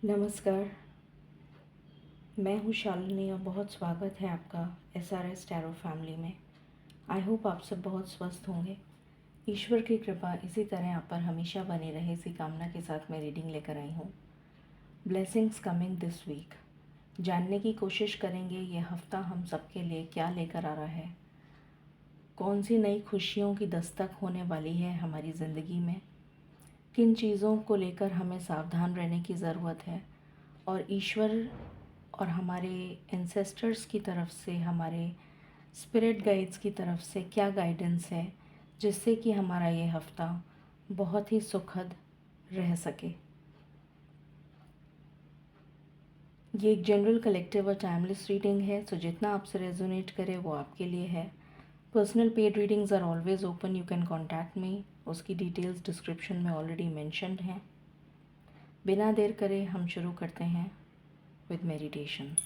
नमस्कार, मैं हूँ शालिनी और बहुत स्वागत है आपका SRS टैरो फैमिली में। आई होप आप सब बहुत स्वस्थ होंगे। ईश्वर की कृपा इसी तरह आप पर हमेशा बनी रहे, इसी कामना के साथ मैं रीडिंग लेकर आई हूँ। Blessings coming this week. जानने की कोशिश करेंगे ये हफ्ता हम सबके लिए क्या लेकर आ रहा है। कौन सी नई खुशियों की दस्तक होने वाली है हमारी ज़िंदगी में। किन चीज़ों को लेकर हमें सावधान रहने की ज़रूरत है और ईश्वर और हमारे एंसेस्टर्स की तरफ से, हमारे स्पिरिट गाइड्स की तरफ से क्या गाइडेंस है जिससे कि हमारा ये हफ्ता बहुत ही सुखद रह सके। ये एक जनरल कलेक्टिव और टाइमलेस रीडिंग है, सो जितना आपसे रेजोनेट करे वो आपके लिए है। Personal paid readings are always open, you can contact me. उसकी डिटेल्स डिस्क्रिप्शन में ऑलरेडी मेंशन्ड हैं। बिना देर करे हम शुरू करते हैं with meditation.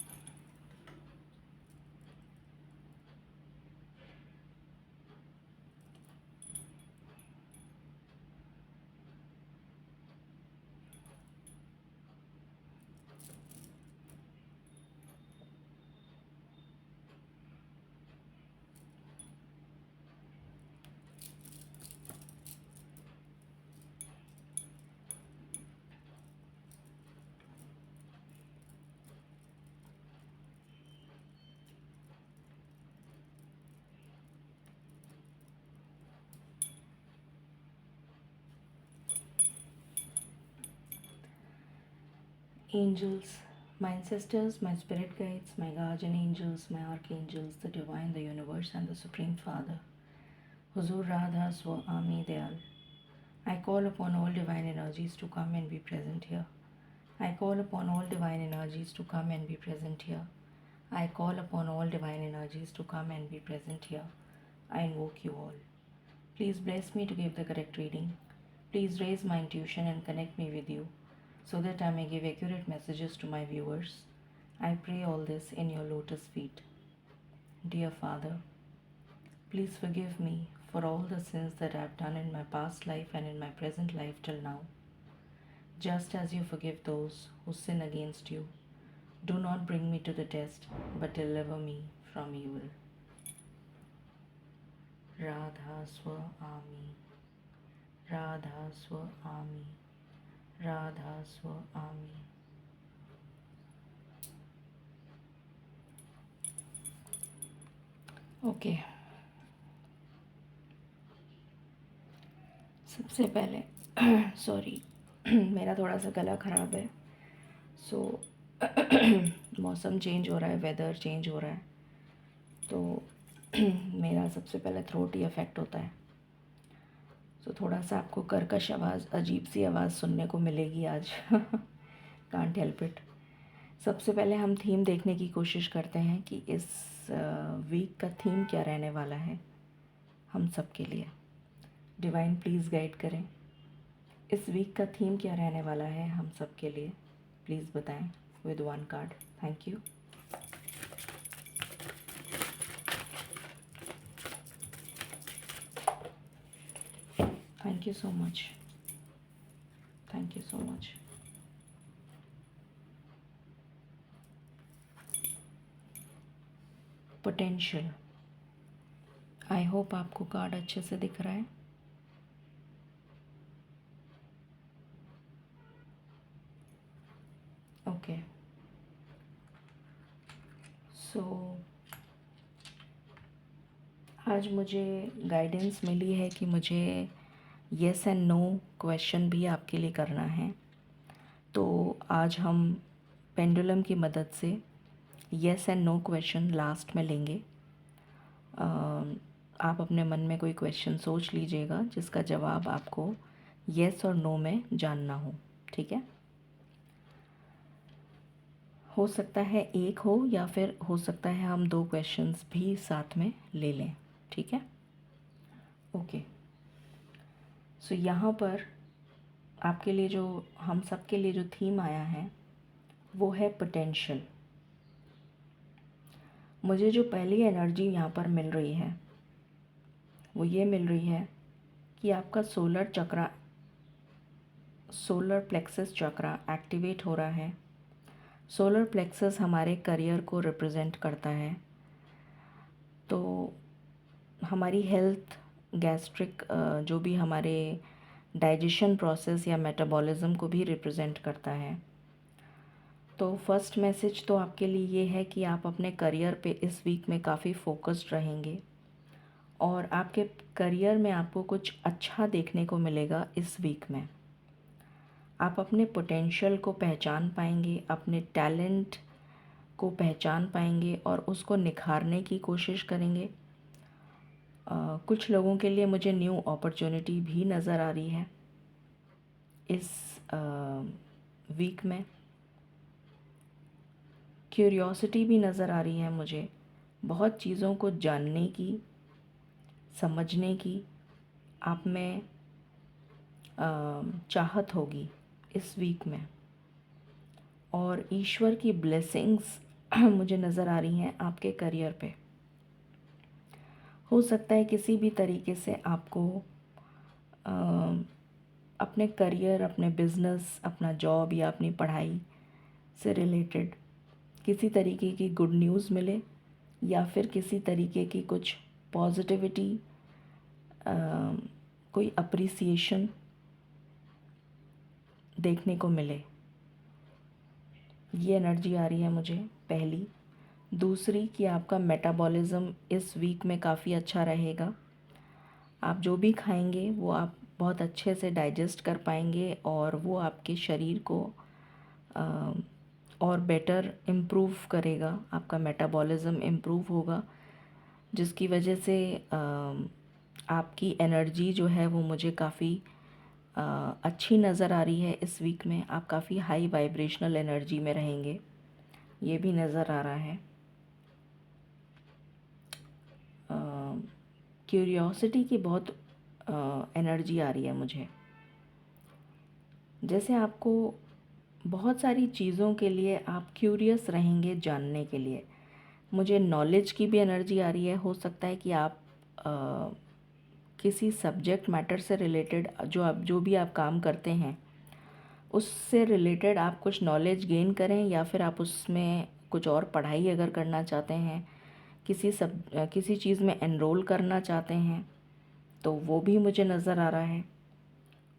Angels, my ancestors, my spirit guides, my guardian angels, my archangels, the divine, the universe, and the Supreme Father. Huzur Radha Swami Dayal. I call upon all divine energies to come and be present here. I call upon all divine energies to come and be present here. I call upon all divine energies to come and be present here. I invoke you all. Please bless me to give the correct reading. Please raise my intuition and connect me with you, so that I may give accurate messages to my viewers. I pray all this in your lotus feet. Dear Father, please forgive me for all the sins that I have done in my past life and in my present life till now. Just as you forgive those who sin against you, do not bring me to the test, but deliver me from evil. Radha Swami, Radha Swami, Radha Swami. Okay, सबसे पहले sorry मेरा थोड़ा सा गला ख़राब है। सो मौसम change हो रहा है, वेदर चेंज हो रहा है, तो मेरा सबसे पहले थ्रोट ही अफेक्ट होता है। सो थोड़ा सा आपको कर्कश आवाज़, अजीब सी आवाज़ सुनने को मिलेगी आज। Can't help it. सबसे पहले हम थीम देखने की कोशिश करते हैं कि इस वीक का थीम क्या रहने वाला है हम सब के लिए। डिवाइन प्लीज़ गाइड करें, इस वीक का थीम क्या रहने वाला है हम सब के लिए, प्लीज़ बताएं with one card. Thank you. Thank you so much, thank you so much. Potential. I hope आपको कार्ड अच्छे से दिख रहा है। ओके, सो आज मुझे गाइडेंस मिली है कि मुझे येस एंड नो क्वेश्चन भी आपके लिए करना है। तो आज हम पेंडुलम की मदद से yes and no question last में लेंगे। आप अपने मन में कोई क्वेश्चन सोच लीजिएगा जिसका जवाब आपको येस और नो में जानना हो, ठीक है। हो सकता है एक हो या फिर हो सकता है हम दो क्वेश्चंस भी साथ में ले लें, ठीक है। ओके, सो यहाँ पर आपके लिए जो, हम सब के लिए जो थीम आया है वो है पोटेंशियल। मुझे जो पहली एनर्जी यहाँ पर मिल रही है वो ये मिल रही है कि आपका सोलर प्लेक्सस चक्रा एक्टिवेट हो रहा है। सोलर प्लेक्सस हमारे करियर को रिप्रेजेंट करता है, तो हमारी हेल्थ, गैस्ट्रिक, जो भी हमारे डाइजेशन प्रोसेस या मेटाबॉलिज्म को भी रिप्रेजेंट करता है। तो फर्स्ट मैसेज तो आपके लिए ये है कि आप अपने करियर पे इस वीक में काफ़ी फोकस्ड रहेंगे और आपके करियर में आपको कुछ अच्छा देखने को मिलेगा इस वीक में। आप अपने पोटेंशियल को पहचान पाएंगे, अपने टैलेंट को पहचान पाएंगे और उसको निखारने की कोशिश करेंगे। कुछ लोगों के लिए मुझे न्यू अपॉर्चुनिटी भी नज़र आ रही है इस वीक में। क्यूरियोसिटी भी नज़र आ रही है मुझे, बहुत चीज़ों को जानने की, समझने की आप में चाहत होगी इस वीक में। और ईश्वर की ब्लेसिंग्स मुझे नज़र आ रही हैं आपके करियर पे। हो सकता है किसी भी तरीके से आपको अपने करियर, अपने बिज़नेस, अपना जॉब या अपनी पढ़ाई से रिलेटेड किसी तरीके की गुड न्यूज़ मिले या फिर किसी तरीके की कुछ पॉजिटिविटी, कोई अप्रिसिएशन देखने को मिले। ये एनर्जी आ रही है मुझे, पहली। दूसरी कि आपका मेटाबॉलिज़्म इस वीक में काफ़ी अच्छा रहेगा। आप जो भी खाएंगे वो आप बहुत अच्छे से डाइजेस्ट कर पाएंगे और वो आपके शरीर को और बेटर इम्प्रूव करेगा। आपका मेटाबॉलिज़्म इम्प्रूव होगा, जिसकी वजह से आपकी एनर्जी जो है वो मुझे काफ़ी अच्छी नज़र आ रही है इस वीक में। आप काफ़ी हाई वाइब्रेशनल एनर्जी में रहेंगे, ये भी नज़र आ रहा है। क्यूरियोसिटी की बहुत एनर्जी आ रही है मुझे, जैसे आपको बहुत सारी चीज़ों के लिए आप क्यूरियस रहेंगे जानने के लिए। मुझे नॉलेज की भी एनर्जी आ रही है। हो सकता है कि आप किसी सब्जेक्ट मैटर से रिलेटेड जो भी आप काम करते हैं उससे रिलेटेड आप कुछ नॉलेज गेन करें, या फिर आप उसमें कुछ और पढ़ाई अगर करना चाहते हैं, किसी चीज़ में एनरोल करना चाहते हैं, तो वो भी मुझे नज़र आ रहा है।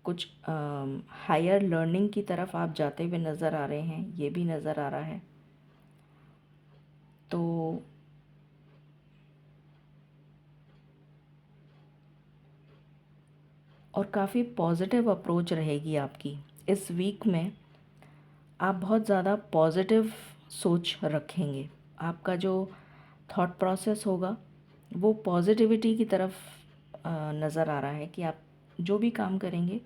कुछ हायर लर्निंग की तरफ आप जाते हुए नज़र आ रहे हैं, ये भी नज़र आ रहा है। तो और काफ़ी पॉजिटिव अप्रोच रहेगी आपकी इस वीक में। आप बहुत ज़्यादा पॉजिटिव सोच रखेंगे। आपका जो थॉट प्रोसेस होगा वो पॉजिटिविटी की तरफ नज़र आ रहा है कि आप जो भी काम करेंगे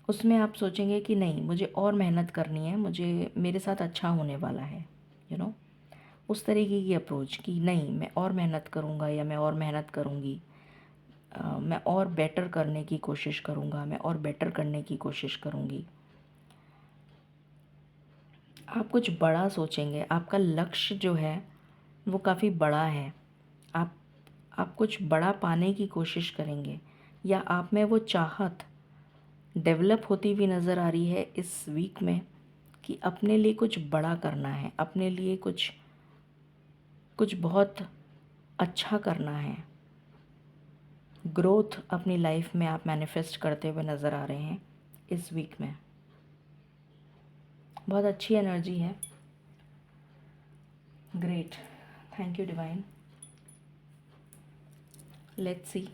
उसमें आप सोचेंगे कि नहीं, मुझे और मेहनत करनी है, मुझे मेरे साथ अच्छा होने वाला है, उस तरीके की अप्रोच कि नहीं, मैं और मेहनत करूँगा या मैं और मेहनत करूँगी, मैं और बेटर करने की कोशिश करूँगा, मैं और बेटर करने की कोशिश करूँगी। आप कुछ बड़ा सोचेंगे, आपका लक्ष्य जो है वो काफ़ी बड़ा है। आप कुछ बड़ा पाने की कोशिश करेंगे, या आप में वो चाहत डेवलप होती हुई नज़र आ रही है इस वीक में कि अपने लिए कुछ बड़ा करना है, अपने लिए कुछ बहुत अच्छा करना है। ग्रोथ अपनी लाइफ में आप मैनिफेस्ट करते हुए नज़र आ रहे हैं इस वीक में। बहुत अच्छी एनर्जी है। Great, thank you divine. Let's see,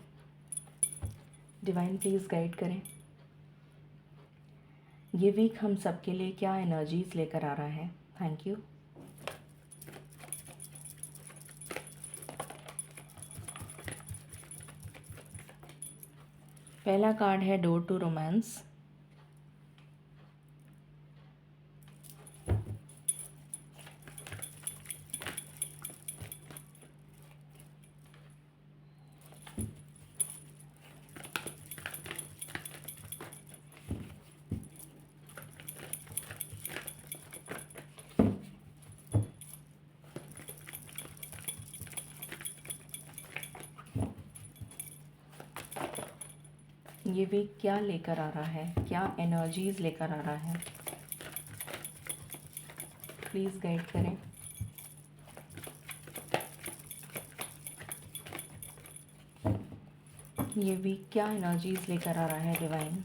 divine please guide करें ये वीक हम सब के लिए क्या एनर्जीज़ लेकर आ रहा है। Thank you. पहला कार्ड है डोर टू रोमांस। ये वीक क्या लेकर आ रहा है, क्या एनर्जीज लेकर आ रहा है, प्लीज़ गाइड करें। ये वीक क्या एनर्जीज लेकर आ रहा है डिवाइन।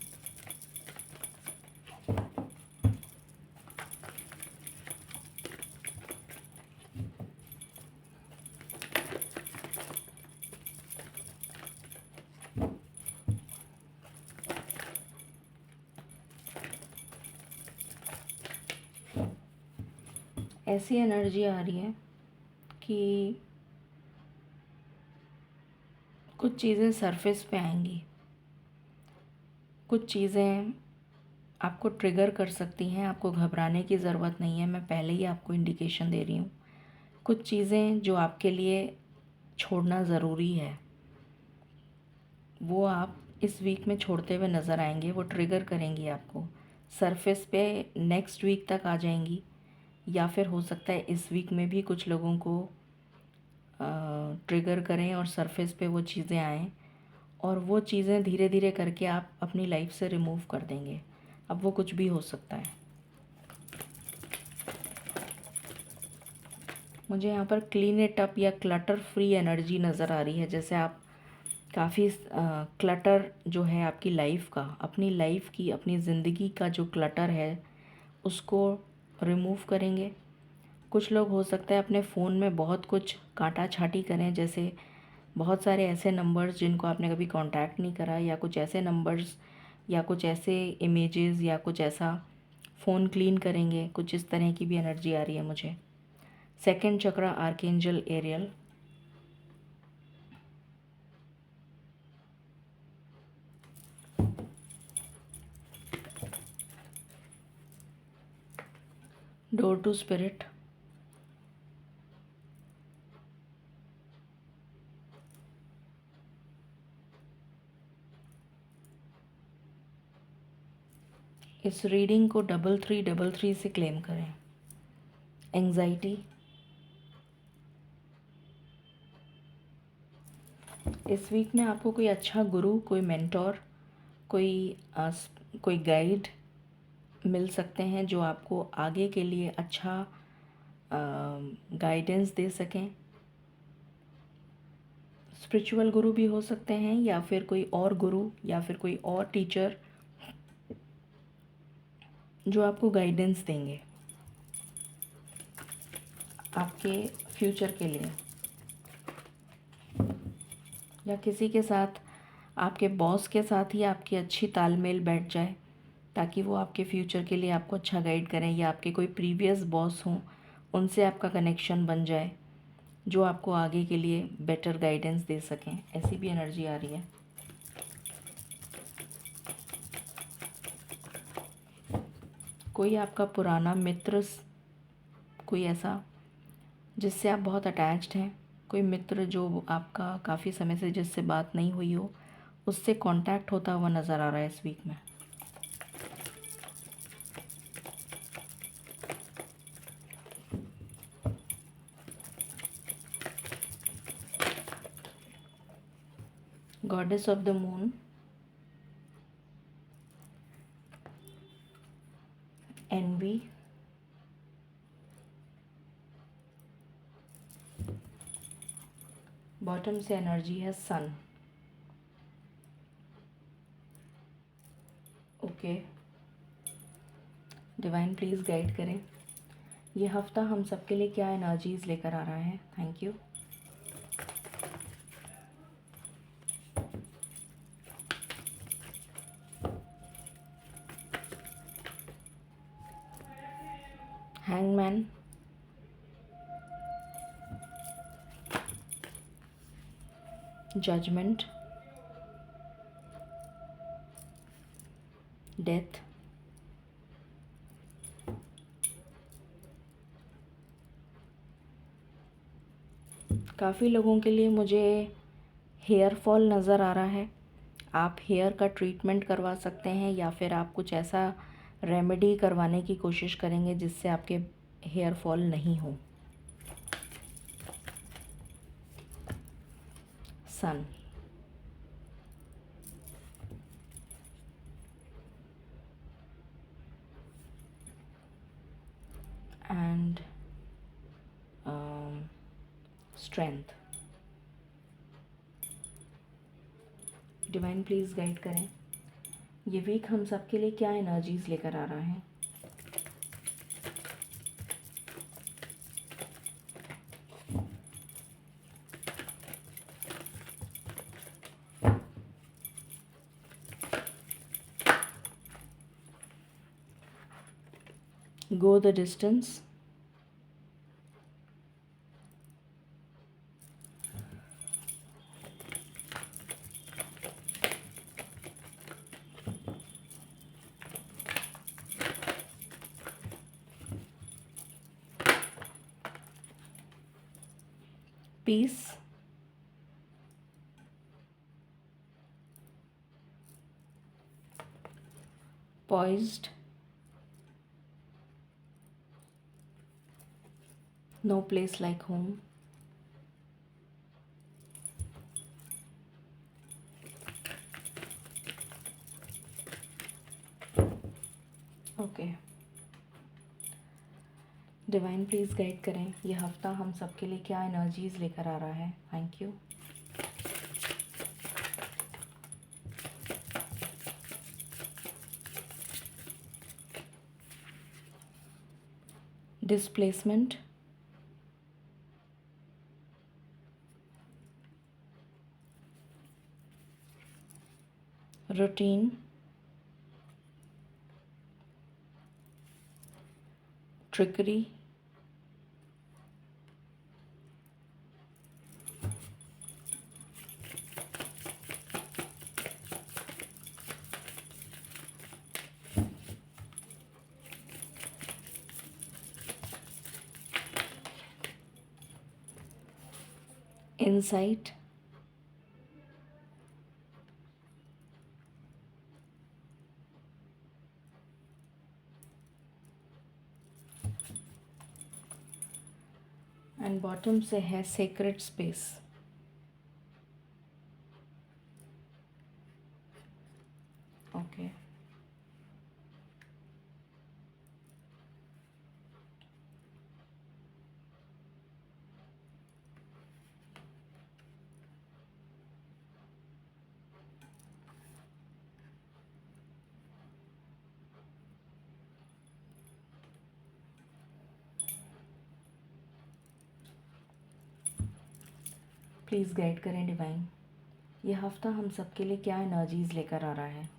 ऐसी एनर्जी आ रही है कि कुछ चीज़ें सरफेस पे आएंगी, कुछ चीज़ें आपको ट्रिगर कर सकती हैं। आपको घबराने की ज़रूरत नहीं है, मैं पहले ही आपको इंडिकेशन दे रही हूँ। कुछ चीज़ें जो आपके लिए छोड़ना ज़रूरी है वो आप इस वीक में छोड़ते हुए नज़र आएंगे। वो ट्रिगर करेंगी आपको, सरफेस पे नेक्स्ट वीक तक आ जाएंगी, या फिर हो सकता है इस वीक में भी कुछ लोगों को ट्रिगर करें और सरफेस पे वो चीज़ें आएँ, और वो चीज़ें धीरे धीरे करके आप अपनी लाइफ से रिमूव कर देंगे। अब वो कुछ भी हो सकता है। मुझे यहाँ पर क्लीन इट अप या क्लटर फ्री एनर्जी नज़र आ रही है, जैसे आप काफ़ी क्लटर जो है आपकी लाइफ का, अपनी लाइफ की, अपनी ज़िंदगी का जो क्लटर है उसको रिमूव करेंगे। कुछ लोग हो सकता है अपने फ़ोन में बहुत कुछ काटा छाटी करें, जैसे बहुत सारे ऐसे नंबर्स जिनको आपने कभी कांटेक्ट नहीं करा, या कुछ ऐसे नंबर्स या कुछ ऐसे इमेजेस या कुछ ऐसा फ़ोन क्लीन करेंगे। कुछ इस तरह की भी एनर्जी आ रही है मुझे। Second chakra archangel Ariel, door to spirit, इस रीडिंग को 3333 से क्लेम करें। एंजाइटी, इस वीक में आपको कोई अच्छा गुरु, कोई मेंटोर, कोई गाइड मिल सकते हैं जो आपको आगे के लिए अच्छा गाइडेंस दे सकें। स्पिरिचुअल गुरु भी हो सकते हैं, या फिर कोई और गुरु, या फिर कोई और टीचर जो आपको गाइडेंस देंगे आपके फ्यूचर के लिए। या किसी के साथ, आपके बॉस के साथ ही आपकी अच्छी तालमेल बैठ जाए, ताकि वो आपके फ्यूचर के लिए आपको अच्छा गाइड करें, या आपके कोई प्रीवियस बॉस हों उनसे आपका कनेक्शन बन जाए जो आपको आगे के लिए बेटर गाइडेंस दे सकें। ऐसी भी एनर्जी आ रही है। कोई आपका पुराना मित्र, कोई ऐसा जिससे आप बहुत अटैच्ड हैं, कोई मित्र जो आपका काफ़ी समय से जिससे बात नहीं हुई हो, उससे कांटेक्ट होता हुआ नज़र आ रहा है इस वीक में। Goddess of the moon, envy, bottom से एनर्जी है sun. Okay, divine please guide करें ये हफ्ता हम सबके लिए क्या एनर्जीज लेकर आ रहा है। Thank you. Hangman, judgment, death, काफ़ी लोगों के लिए मुझे हेयर फॉल नज़र आ रहा है। आप हेयर का ट्रीटमेंट करवा सकते हैं, या फिर आप कुछ ऐसा रेमेडी करवाने की कोशिश करेंगे जिससे आपके हेयर फॉल नहीं हो। सन, स्ट्रेंथ। डिवाइन प्लीज़ गाइड करें, ये वीक हम सबके लिए क्या एनर्जीज़ लेकर आ रहा है। Go the distance. Peace. Poised. No place like home. Okay, divine please guide करें, ये हफ्ता हम सबके लिए क्या एनर्जीज़ लेकर आ रहा है। Thank you. Displacement, routine, trickery, insight, and bottom से है secret space. Okay, please guide करें डिवाइन, ये हफ्ता हम सबके लिए क्या एनर्जीज़ लेकर आ रहा है।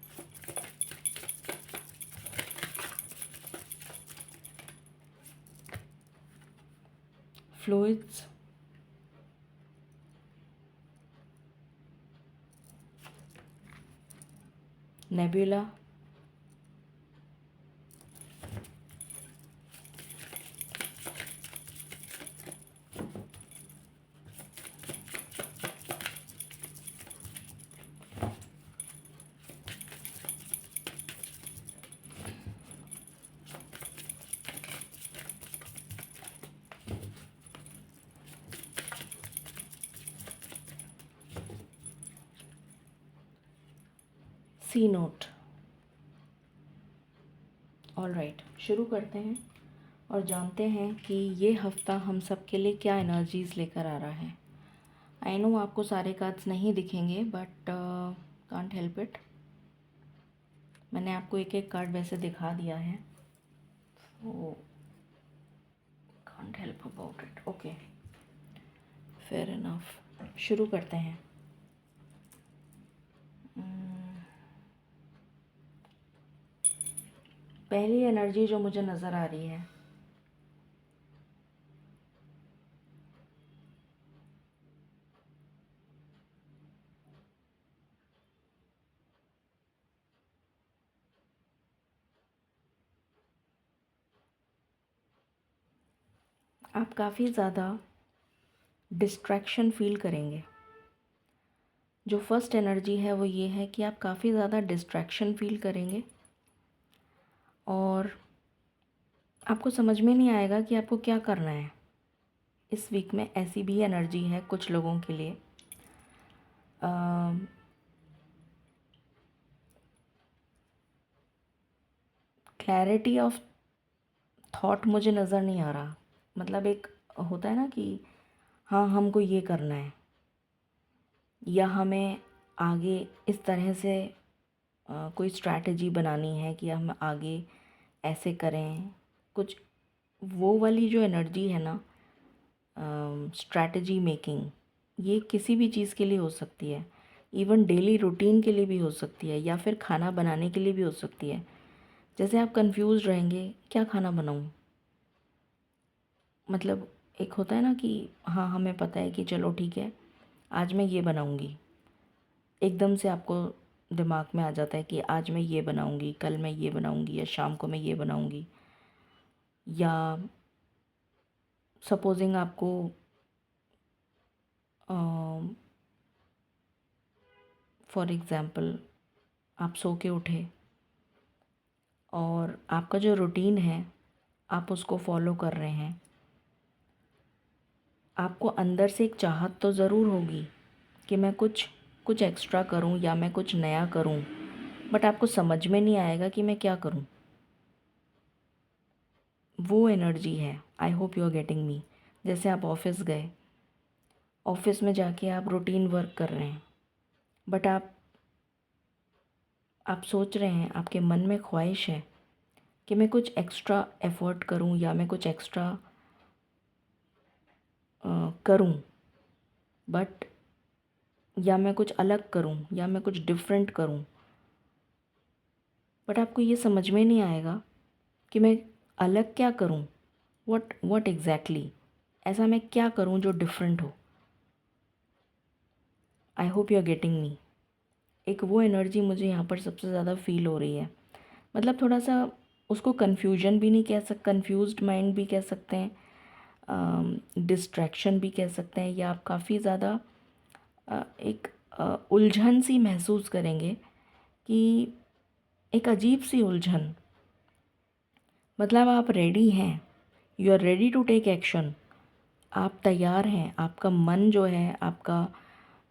फ्लूइड्स, नेबुला, सी नोट। ऑल राइट, शुरू करते हैं और जानते हैं कि ये हफ्ता हम सब के लिए क्या एनर्जीज़ लेकर आ रहा है। आई नो आपको सारे कार्ड्स नहीं दिखेंगे, बट कांट हेल्प इट। मैंने आपको एक एक कार्ड वैसे दिखा दिया है, तो can't help about it. Okay, fair enough. शुरू करते हैं। पहली एनर्जी जो मुझे नज़र आ रही है, आप काफ़ी ज़्यादा डिस्ट्रैक्शन फील करेंगे। जो फर्स्ट एनर्जी है वो ये है कि आप काफ़ी ज़्यादा डिस्ट्रैक्शन फील करेंगे और आपको समझ में नहीं आएगा कि आपको क्या करना है। इस वीक में ऐसी भी एनर्जी है कुछ लोगों के लिए। क्लैरिटी ऑफ थॉट मुझे नज़र नहीं आ रहा। मतलब एक होता है ना कि हाँ हमको ये करना है, या हमें आगे इस तरह से कोई स्ट्रैटेजी बनानी है कि हम आगे ऐसे करें कुछ। वो वाली जो एनर्जी है ना, स्ट्रैटेजी मेकिंग, ये किसी भी चीज़ के लिए हो सकती है, इवन डेली रूटीन के लिए भी हो सकती है, या फिर खाना बनाने के लिए भी हो सकती है। जैसे आप कंफ्यूज रहेंगे क्या खाना बनाऊं, मतलब एक होता है ना कि हाँ हमें पता है कि चलो ठीक है आज मैं ये बनाऊंगी, एकदम से आपको दिमाग में आ जाता है कि आज मैं ये बनाऊंगी, कल मैं ये बनाऊंगी, या शाम को मैं ये बनाऊंगी। या सपोजिंग आपको फॉर एग्ज़ाम्पल आप सो के उठे और आपका जो रूटीन है आप उसको फॉलो कर रहे हैं, आपको अंदर से एक चाहत तो ज़रूर होगी कि मैं कुछ कुछ एक्स्ट्रा करूं या मैं कुछ नया करूं, बट आपको समझ में नहीं आएगा कि मैं क्या करूं। वो एनर्जी है, I hope you are getting me. जैसे आप ऑफिस गए, ऑफिस में जाके आप रूटीन वर्क कर रहे हैं, बट आप सोच रहे हैं, आपके मन में ख्वाहिश है कि मैं कुछ एक्स्ट्रा एफ़र्ट करूं या मैं कुछ एक्स्ट्रा करूं, बट या मैं कुछ अलग करूं या मैं कुछ डिफरेंट करूं, बट आपको ये समझ में नहीं आएगा कि मैं अलग क्या करूं, व्हाट एग्जैक्टली, ऐसा मैं क्या करूं जो डिफरेंट हो। I hope you are getting me. एक वो एनर्जी मुझे यहाँ पर सबसे ज़्यादा फील हो रही है, मतलब थोड़ा सा उसको कन्फ्यूजन भी नहीं कह सकते, कन्फ्यूज्ड माइंड भी कह सकते हैं, डिस्ट्रैक्शन भी कह सकते हैं, या आप काफ़ी ज़्यादा एक उलझन सी महसूस करेंगे कि एक अजीब सी उलझन, मतलब आप रेडी हैं, you are ready to take action, आप तैयार हैं, आपका मन जो है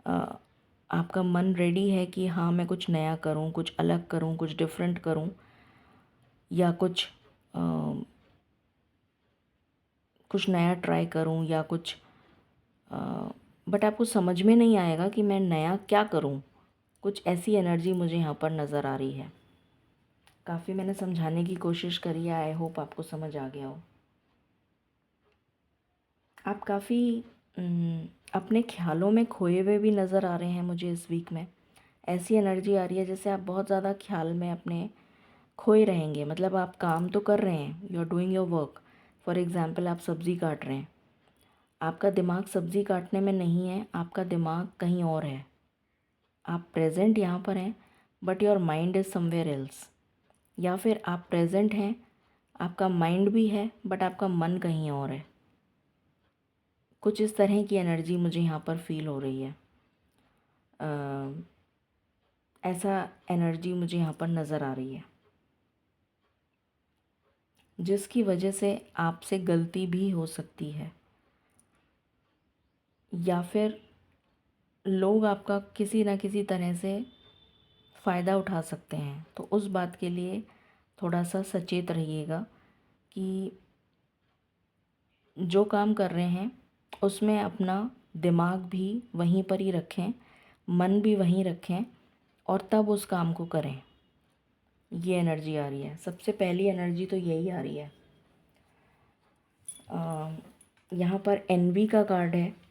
अ, आपका मन रेडी है कि हाँ मैं कुछ नया करूँ, कुछ अलग करूँ, कुछ डिफरेंट करूँ, या कुछ नया ट्राई करूँ, या कुछ बट आपको समझ में नहीं आएगा कि मैं नया क्या करूँ। कुछ ऐसी एनर्जी मुझे यहाँ पर नज़र आ रही है। काफ़ी मैंने समझाने की कोशिश करी है, आई होप आपको समझ आ गया हो। आप काफ़ी अपने ख्यालों में खोए हुए भी नज़र आ रहे हैं मुझे इस वीक में। ऐसी एनर्जी आ रही है जैसे आप बहुत ज़्यादा ख्याल में अपने खोए रहेंगे, मतलब आप काम तो कर रहे हैं, you are doing your work. For example आप सब्ज़ी काट रहे हैं, आपका दिमाग सब्ज़ी काटने में नहीं है, आपका दिमाग कहीं और है। आप प्रेजेंट यहाँ पर हैं but your mind is somewhere else. या फिर आप प्रेजेंट हैं, आपका माइंड भी है बट आपका मन कहीं और है। कुछ इस तरह की एनर्जी मुझे यहाँ पर फील हो रही है। ऐसा एनर्जी मुझे यहाँ पर नज़र आ रही है, जिसकी वजह से आपसे गलती भी हो सकती है, या फिर लोग आपका किसी न किसी तरह से फ़ायदा उठा सकते हैं। तो उस बात के लिए थोड़ा सा सचेत रहिएगा कि जो काम कर रहे हैं उसमें अपना दिमाग भी वहीं पर ही रखें, मन भी वहीं रखें, और तब उस काम को करें। ये एनर्जी आ रही है, सबसे पहली एनर्जी तो यही आ रही है। यहाँ पर एनवी का कार्ड है।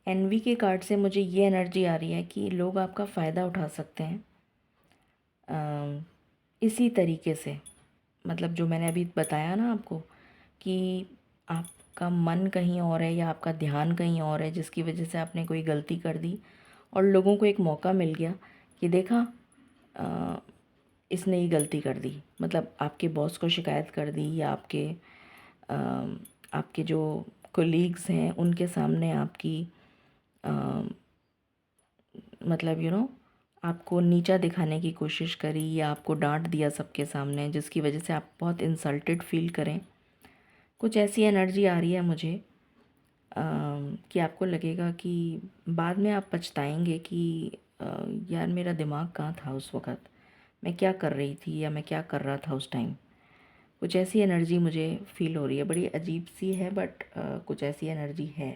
एनवी के कार्ड से मुझे ये एनर्जी आ रही है कि लोग आपका फ़ायदा उठा सकते हैं इसी तरीके से, मतलब जो मैंने अभी बताया ना आपको कि आपका मन कहीं और है या आपका ध्यान कहीं और है, जिसकी वजह से आपने कोई गलती कर दी और लोगों को एक मौका मिल गया कि देखा इसने ही गलती कर दी, मतलब आपके बॉस को शिकायत कर दी, या अ, आपके जो कोलीग्स हैं उनके सामने आपकी मतलब आपको नीचा दिखाने की कोशिश करी, या आपको डांट दिया सबके सामने, जिसकी वजह से आप बहुत इंसल्टेड फील करें। कुछ ऐसी एनर्जी आ रही है मुझे कि आपको लगेगा कि बाद में आप पछताएंगे कि यार मेरा दिमाग कहाँ था उस वक़्त, मैं क्या कर रही थी या मैं क्या कर रहा था उस टाइम। कुछ ऐसी एनर्जी मुझे फील हो रही है, बड़ी अजीब सी है बट कुछ ऐसी एनर्जी है।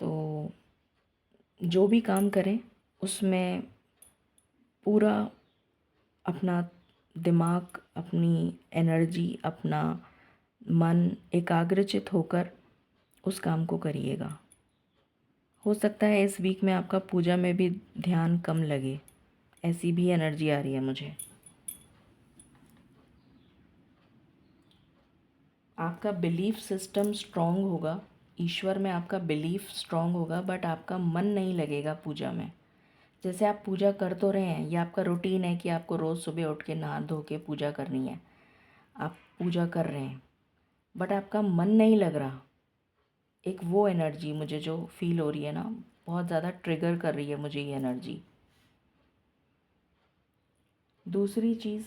तो जो भी काम करें उसमें पूरा अपना दिमाग, अपनी एनर्जी, अपना मन एकाग्रचित होकर उस काम को करिएगा। हो सकता है इस वीक में आपका पूजा में भी ध्यान कम लगे, ऐसी भी एनर्जी आ रही है मुझे। आपका बिलीफ सिस्टम स्ट्रॉन्ग होगा, ईश्वर में आपका बिलीफ स्ट्रॉन्ग होगा, बट आपका मन नहीं लगेगा पूजा में। जैसे आप पूजा कर तो रहे हैं, ये आपका रूटीन है कि आपको रोज़ सुबह उठ के नहा धो के पूजा करनी है, आप पूजा कर रहे हैं, बट आपका मन नहीं लग रहा। एक वो एनर्जी मुझे जो फील हो रही है ना, बहुत ज़्यादा ट्रिगर कर रही है मुझे ये एनर्जी। दूसरी चीज़,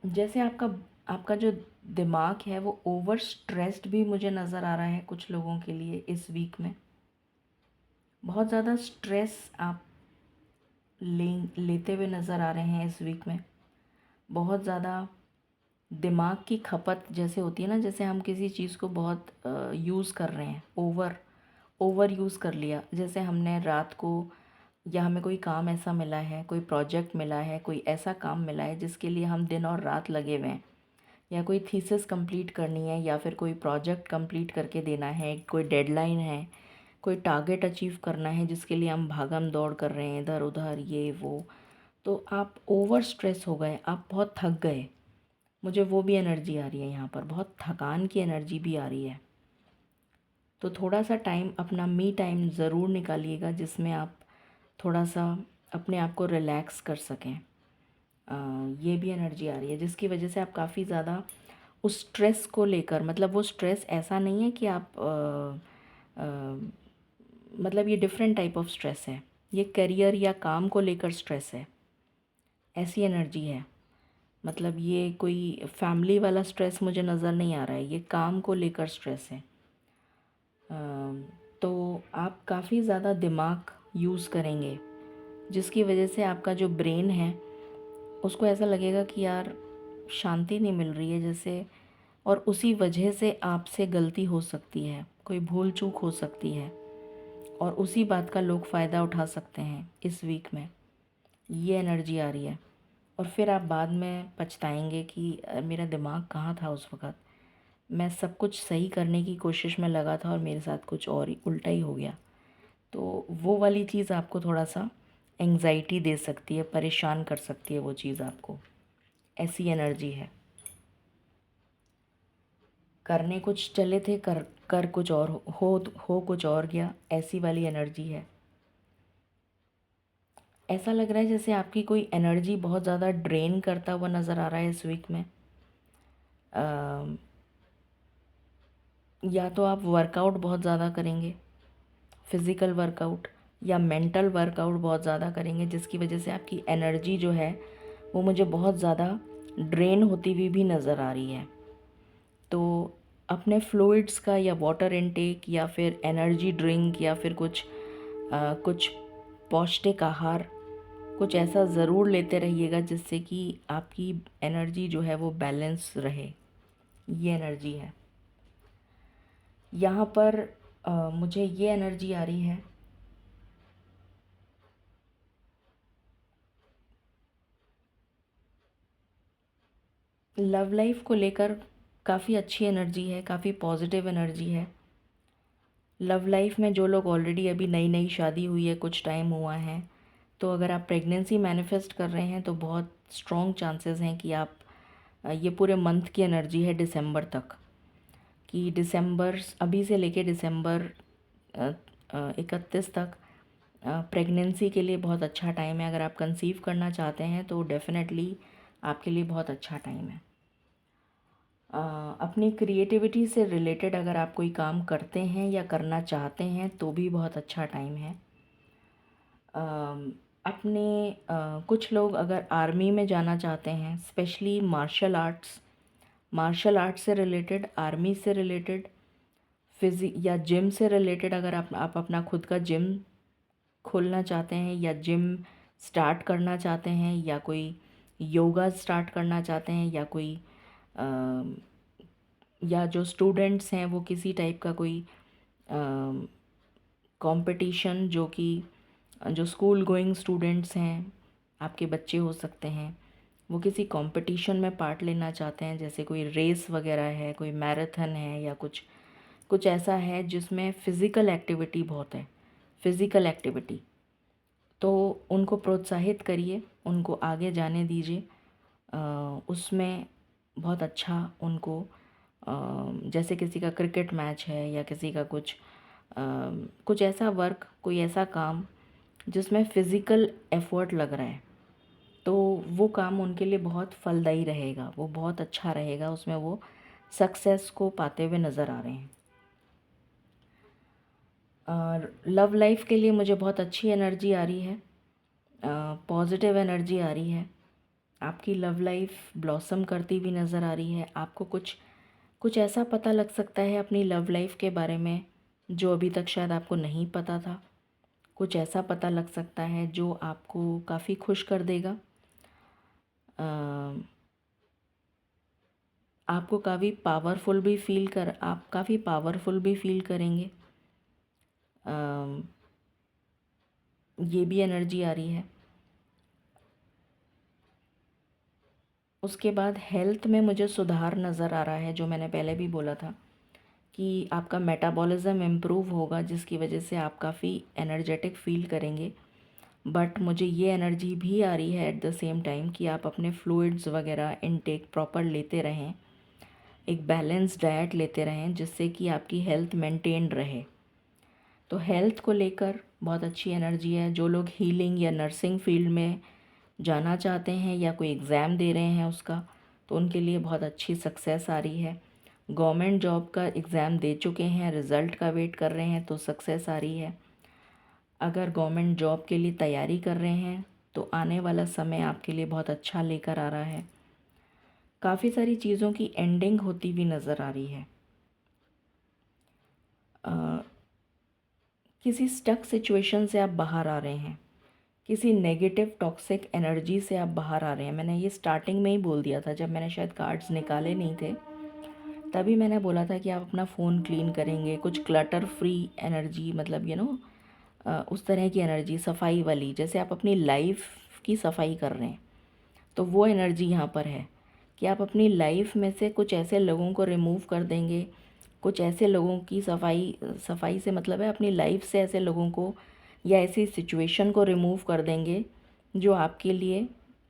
जैसे आपका आपका जो दिमाग है वो ओवर स्ट्रेस्ड भी मुझे नज़र आ रहा है कुछ लोगों के लिए इस वीक में। बहुत ज़्यादा स्ट्रेस आप लेते हुए नज़र आ रहे हैं इस वीक में। बहुत ज़्यादा दिमाग की खपत जैसे होती है ना, जैसे हम किसी चीज़ को बहुत यूज़ कर रहे हैं, ओवर यूज़ कर लिया। जैसे हमने रात को, या हमें कोई काम ऐसा मिला है, कोई प्रोजेक्ट मिला है, कोई ऐसा काम मिला है जिसके लिए हम दिन और रात लगे हुए हैं, या कोई थीसिस कंप्लीट करनी है, या फिर कोई प्रोजेक्ट कंप्लीट करके देना है, कोई डेडलाइन है, कोई टारगेट अचीव करना है जिसके लिए हम भागम दौड़ कर रहे हैं इधर उधर ये वो। तो आप ओवर स्ट्रेस हो गए, आप बहुत थक गए। मुझे वो भी एनर्जी आ रही है यहाँ पर, बहुत थकान की एनर्जी भी आ रही है। तो थोड़ा सा टाइम, अपना मी टाइम ज़रूर निकालिएगा जिसमें आप थोड़ा सा अपने आप को रिलैक्स कर सकें। ये भी एनर्जी आ रही है जिसकी वजह से आप काफ़ी ज़्यादा उस स्ट्रेस को लेकर, मतलब वो स्ट्रेस ऐसा नहीं है कि आप मतलब ये डिफरेंट टाइप ऑफ स्ट्रेस है, ये करियर या काम को लेकर स्ट्रेस है, ऐसी एनर्जी है। मतलब ये कोई फैमिली वाला स्ट्रेस मुझे नज़र नहीं आ रहा है, ये काम को लेकर स्ट्रेस है। तो आप काफ़ी ज़्यादा दिमाग यूज़ करेंगे जिसकी वजह से आपका जो ब्रेन है उसको ऐसा लगेगा कि यार शांति नहीं मिल रही है जैसे, और उसी वजह से आपसे गलती हो सकती है, कोई भूल चूक हो सकती है, और उसी बात का लोग फ़ायदा उठा सकते हैं इस वीक में। ये एनर्जी आ रही है, और फिर आप बाद में पछताएंगे कि मेरा दिमाग कहाँ था उस वक़्त, मैं सब कुछ सही करने की कोशिश में लगा था और मेरे साथ कुछ और ही उल्टा ही हो गया। तो वो वाली चीज़ आपको थोड़ा सा एंग्जाइटी दे सकती है, परेशान कर सकती है वो चीज़ आपको, ऐसी एनर्जी है। करने कुछ चले थे, कर कर कुछ और हो कुछ और गया, ऐसी वाली एनर्जी है। ऐसा लग रहा है जैसे आपकी कोई एनर्जी बहुत ज़्यादा ड्रेन करता हुआ नज़र आ रहा है इस वीक में। या तो आप वर्कआउट बहुत ज़्यादा करेंगे, फिज़िकल वर्कआउट या मेंटल वर्कआउट बहुत ज़्यादा करेंगे जिसकी वजह से आपकी एनर्जी जो है वो मुझे बहुत ज़्यादा ड्रेन होती हुई भी नज़र आ रही है। तो अपने फ्लूइड्स का या वाटर इनटेक या फिर एनर्जी ड्रिंक या फिर कुछ पौष्टिक आहार, कुछ ऐसा ज़रूर लेते रहिएगा जिससे कि आपकी एनर्जी जो है वो बैलेंस रहे। ये एनर्जी है यहाँ पर। मुझे ये एनर्जी आ रही है, लव लाइफ को लेकर काफ़ी अच्छी एनर्जी है, काफ़ी पॉजिटिव एनर्जी है। लव लाइफ में जो लोग ऑलरेडी अभी नई नई शादी हुई है, कुछ टाइम हुआ है, तो अगर आप प्रेगनेंसी मैनिफेस्ट कर रहे हैं तो बहुत स्ट्रॉन्ग चांसेस हैं कि आप, ये पूरे मंथ की एनर्जी है दिसंबर तक, कि दिसंबर अभी से लेके दिसंबर 31 तक प्रेगनेंसी के लिए बहुत अच्छा टाइम है। अगर आप कंसीव करना चाहते हैं तो डेफ़िनेटली आपके लिए बहुत अच्छा टाइम है। अपनी क्रिएटिविटी से रिलेटेड अगर आप कोई काम करते हैं या करना चाहते हैं तो भी बहुत अच्छा टाइम है। कुछ लोग अगर आर्मी में जाना चाहते हैं, स्पेशली मार्शल आर्ट्स से रिलेटेड, आर्मी से रिलेटेड, या जिम से रिलेटेड, अगर आप अपना खुद का जिम खोलना चाहते हैं या जिम स्टार्ट करना चाहते हैं, या कोई योगा स्टार्ट करना चाहते हैं, या कोई या जो स्टूडेंट्स हैं वो किसी टाइप का कोई कंपटीशन, जो कि जो स्कूल गोइंग स्टूडेंट्स हैं, आपके बच्चे हो सकते हैं, वो किसी कंपटीशन में पार्ट लेना चाहते हैं, जैसे कोई रेस वगैरह है, कोई मैराथन है, या कुछ कुछ ऐसा है जिसमें फ़िज़िकल एक्टिविटी बहुत है, फ़िज़िकल एक्टिविटी, तो उनको प्रोत्साहित करिए, उनको आगे जाने दीजिए। उसमें बहुत अच्छा उनको जैसे किसी का क्रिकेट मैच है, या किसी का कुछ ऐसा वर्क, कोई ऐसा काम जिसमें फ़िज़िकल एफ़र्ट लग रहा है, तो वो काम उनके लिए बहुत फलदायी रहेगा, वो बहुत अच्छा रहेगा, उसमें वो सक्सेस को पाते हुए नज़र आ रहे हैं। और लव लाइफ के लिए मुझे बहुत अच्छी एनर्जी आ रही है, पॉजिटिव एनर्जी आ रही है। आपकी लव लाइफ ब्लॉसम करती हुई नज़र आ रही है। आपको कुछ कुछ ऐसा पता लग सकता है अपनी लव लाइफ के बारे में जो अभी तक शायद आपको नहीं पता था। कुछ ऐसा पता लग सकता है जो आपको काफ़ी खुश कर देगा। आपको आप काफ़ी पावरफुल भी फील करेंगे। ये भी एनर्जी आ रही है। उसके बाद हेल्थ में मुझे सुधार नज़र आ रहा है, जो मैंने पहले भी बोला था कि आपका मेटाबॉलिज़्म इम्प्रूव होगा, जिसकी वजह से आप काफ़ी एनर्जेटिक फील करेंगे। बट मुझे ये एनर्जी भी आ रही है एट द सेम टाइम कि आप अपने फ्लूइड्स वगैरह इनटेक प्रॉपर लेते रहें, एक बैलेंस डाइट लेते रहें, जिससे कि आपकी हेल्थ मेंटेन रहे। तो हेल्थ को लेकर बहुत अच्छी एनर्जी है। जो लोग हीलिंग या नर्सिंग फील्ड में जाना चाहते हैं, या कोई एग्ज़ाम दे रहे हैं उसका, तो उनके लिए बहुत अच्छी सक्सेस आ रही है। गवर्नमेंट जॉब का एग्ज़ाम दे चुके हैं, रिज़ल्ट का वेट कर रहे हैं, तो सक्सेस आ रही है। अगर गवर्नमेंट जॉब के लिए तैयारी कर रहे हैं, तो आने वाला समय आपके लिए बहुत अच्छा लेकर आ रहा है। काफ़ी सारी चीज़ों की एंडिंग होती हुई नज़र आ रही है। किसी स्टक सिचुएशन से आप बाहर आ रहे हैं, किसी नेगेटिव टॉक्सिक एनर्जी से आप बाहर आ रहे हैं। मैंने ये स्टार्टिंग में ही बोल दिया था, जब मैंने शायद कार्ड्स निकाले नहीं थे तभी मैंने बोला था कि आप अपना फ़ोन क्लीन करेंगे, कुछ क्लटर फ्री एनर्जी, मतलब उस तरह की एनर्जी, सफाई वाली, जैसे आप अपनी लाइफ की सफाई कर रहे हैं, तो वो एनर्जी यहाँ पर है कि आप अपनी लाइफ में से कुछ ऐसे लोगों को रिमूव कर देंगे। कुछ ऐसे लोगों की सफाई सफाई से मतलब है अपनी लाइफ से ऐसे लोगों को या ऐसी सिचुएशन को रिमूव कर देंगे जो आपके लिए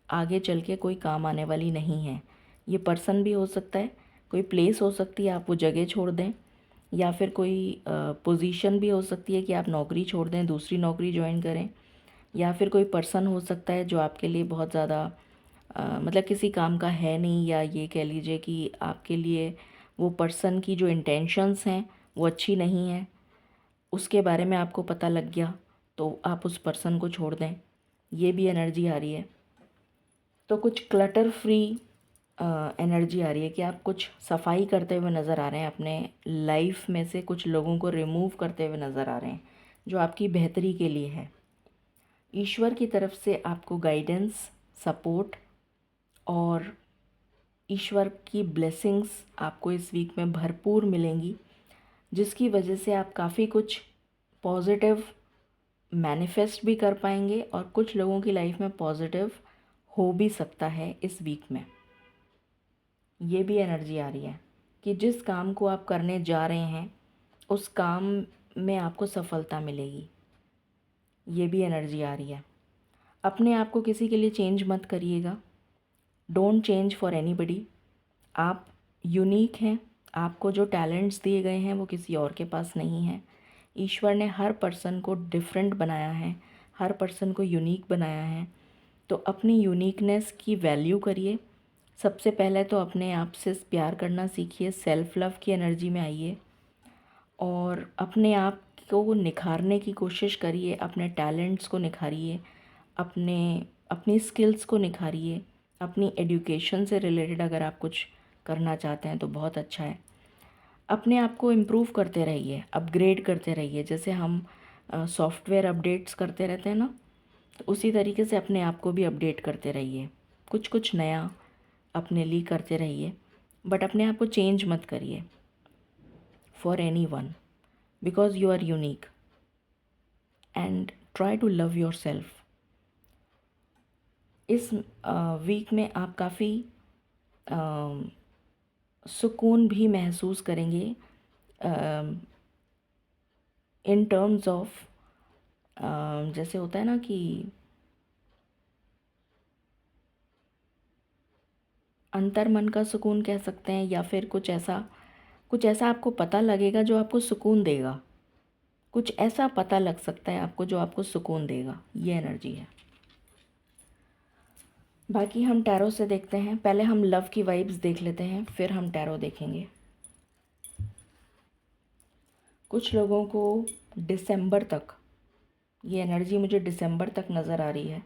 आगे चल के कोई काम आने वाली नहीं है। ये पर्सन भी हो सकता है, कोई प्लेस हो सकती है, आप वो जगह छोड़ दें, या फिर कोई पोजीशन भी हो सकती है कि आप नौकरी छोड़ दें, दूसरी नौकरी ज्वाइन करें, या फिर कोई पर्सन हो सकता है जो आपके लिए बहुत ज़्यादा मतलब किसी काम का है नहीं, या ये कह लीजिए कि आपके लिए वो पर्सन की जो इंटेंशंस हैं वो अच्छी नहीं है, उसके बारे में आपको पता लग गया, तो आप उस पर्सन को छोड़ दें। ये भी एनर्जी आ रही है। तो कुछ क्लटर फ्री एनर्जी आ रही है कि आप कुछ सफाई करते हुए नज़र आ रहे हैं, अपने लाइफ में से कुछ लोगों को रिमूव करते हुए नज़र आ रहे हैं, जो आपकी बेहतरी के लिए है। ईश्वर की तरफ से आपको गाइडेंस, सपोर्ट और ईश्वर की ब्लेसिंग्स आपको इस वीक में भरपूर मिलेंगी, जिसकी वजह से आप काफ़ी कुछ पॉजिटिव मैनिफेस्ट भी कर पाएंगे, और कुछ लोगों की लाइफ में पॉजिटिव हो भी सकता है इस वीक में। ये भी एनर्जी आ रही है कि जिस काम को आप करने जा रहे हैं उस काम में आपको सफलता मिलेगी। ये भी एनर्जी आ रही है। अपने आप को किसी के लिए चेंज मत करिएगा। Don't change for anybody. आप यूनिक हैं। आपको जो टैलेंट्स दिए गए हैं वो किसी और के पास नहीं है। ईश्वर ने हर पर्सन को डिफरेंट बनाया है, हर पर्सन को यूनिक बनाया है। तो अपनी यूनिकनेस की वैल्यू करिए। सबसे पहले तो अपने आप से प्यार करना सीखिए, सेल्फ़ लव की एनर्जी में आइए, और अपने आप को निखारने की कोशिश करिए, अपने टैलेंट्स को निखारिए, अपनी स्किल्स को निखारिए। अपनी एजुकेशन से रिलेटेड अगर आप कुछ करना चाहते हैं तो बहुत अच्छा है। अपने आप को इम्प्रूव करते रहिए, अपग्रेड करते रहिए। जैसे हम सॉफ्टवेयर अपडेट्स करते रहते हैं ना, तो उसी तरीके से अपने आप को भी अपडेट करते रहिए, कुछ कुछ नया अपने लिए करते रहिए, बट अपने आप को चेंज मत करिए for anyone, because you are unique and try to love yourself. इस वीक में आप काफ़ी सुकून भी महसूस करेंगे इन टर्म्स ऑफ, जैसे होता है ना कि अंतर मन का सुकून कह सकते हैं, या फिर कुछ ऐसा आपको पता लगेगा जो आपको सुकून देगा, कुछ ऐसा पता लग सकता है आपको जो आपको सुकून देगा, ये एनर्जी है। बाकी हम टैरो से देखते हैं, पहले हम लव की वाइब्स देख लेते हैं, फिर हम टैरो देखेंगे। कुछ लोगों को दिसंबर तक, ये एनर्जी मुझे दिसंबर तक नज़र आ रही है,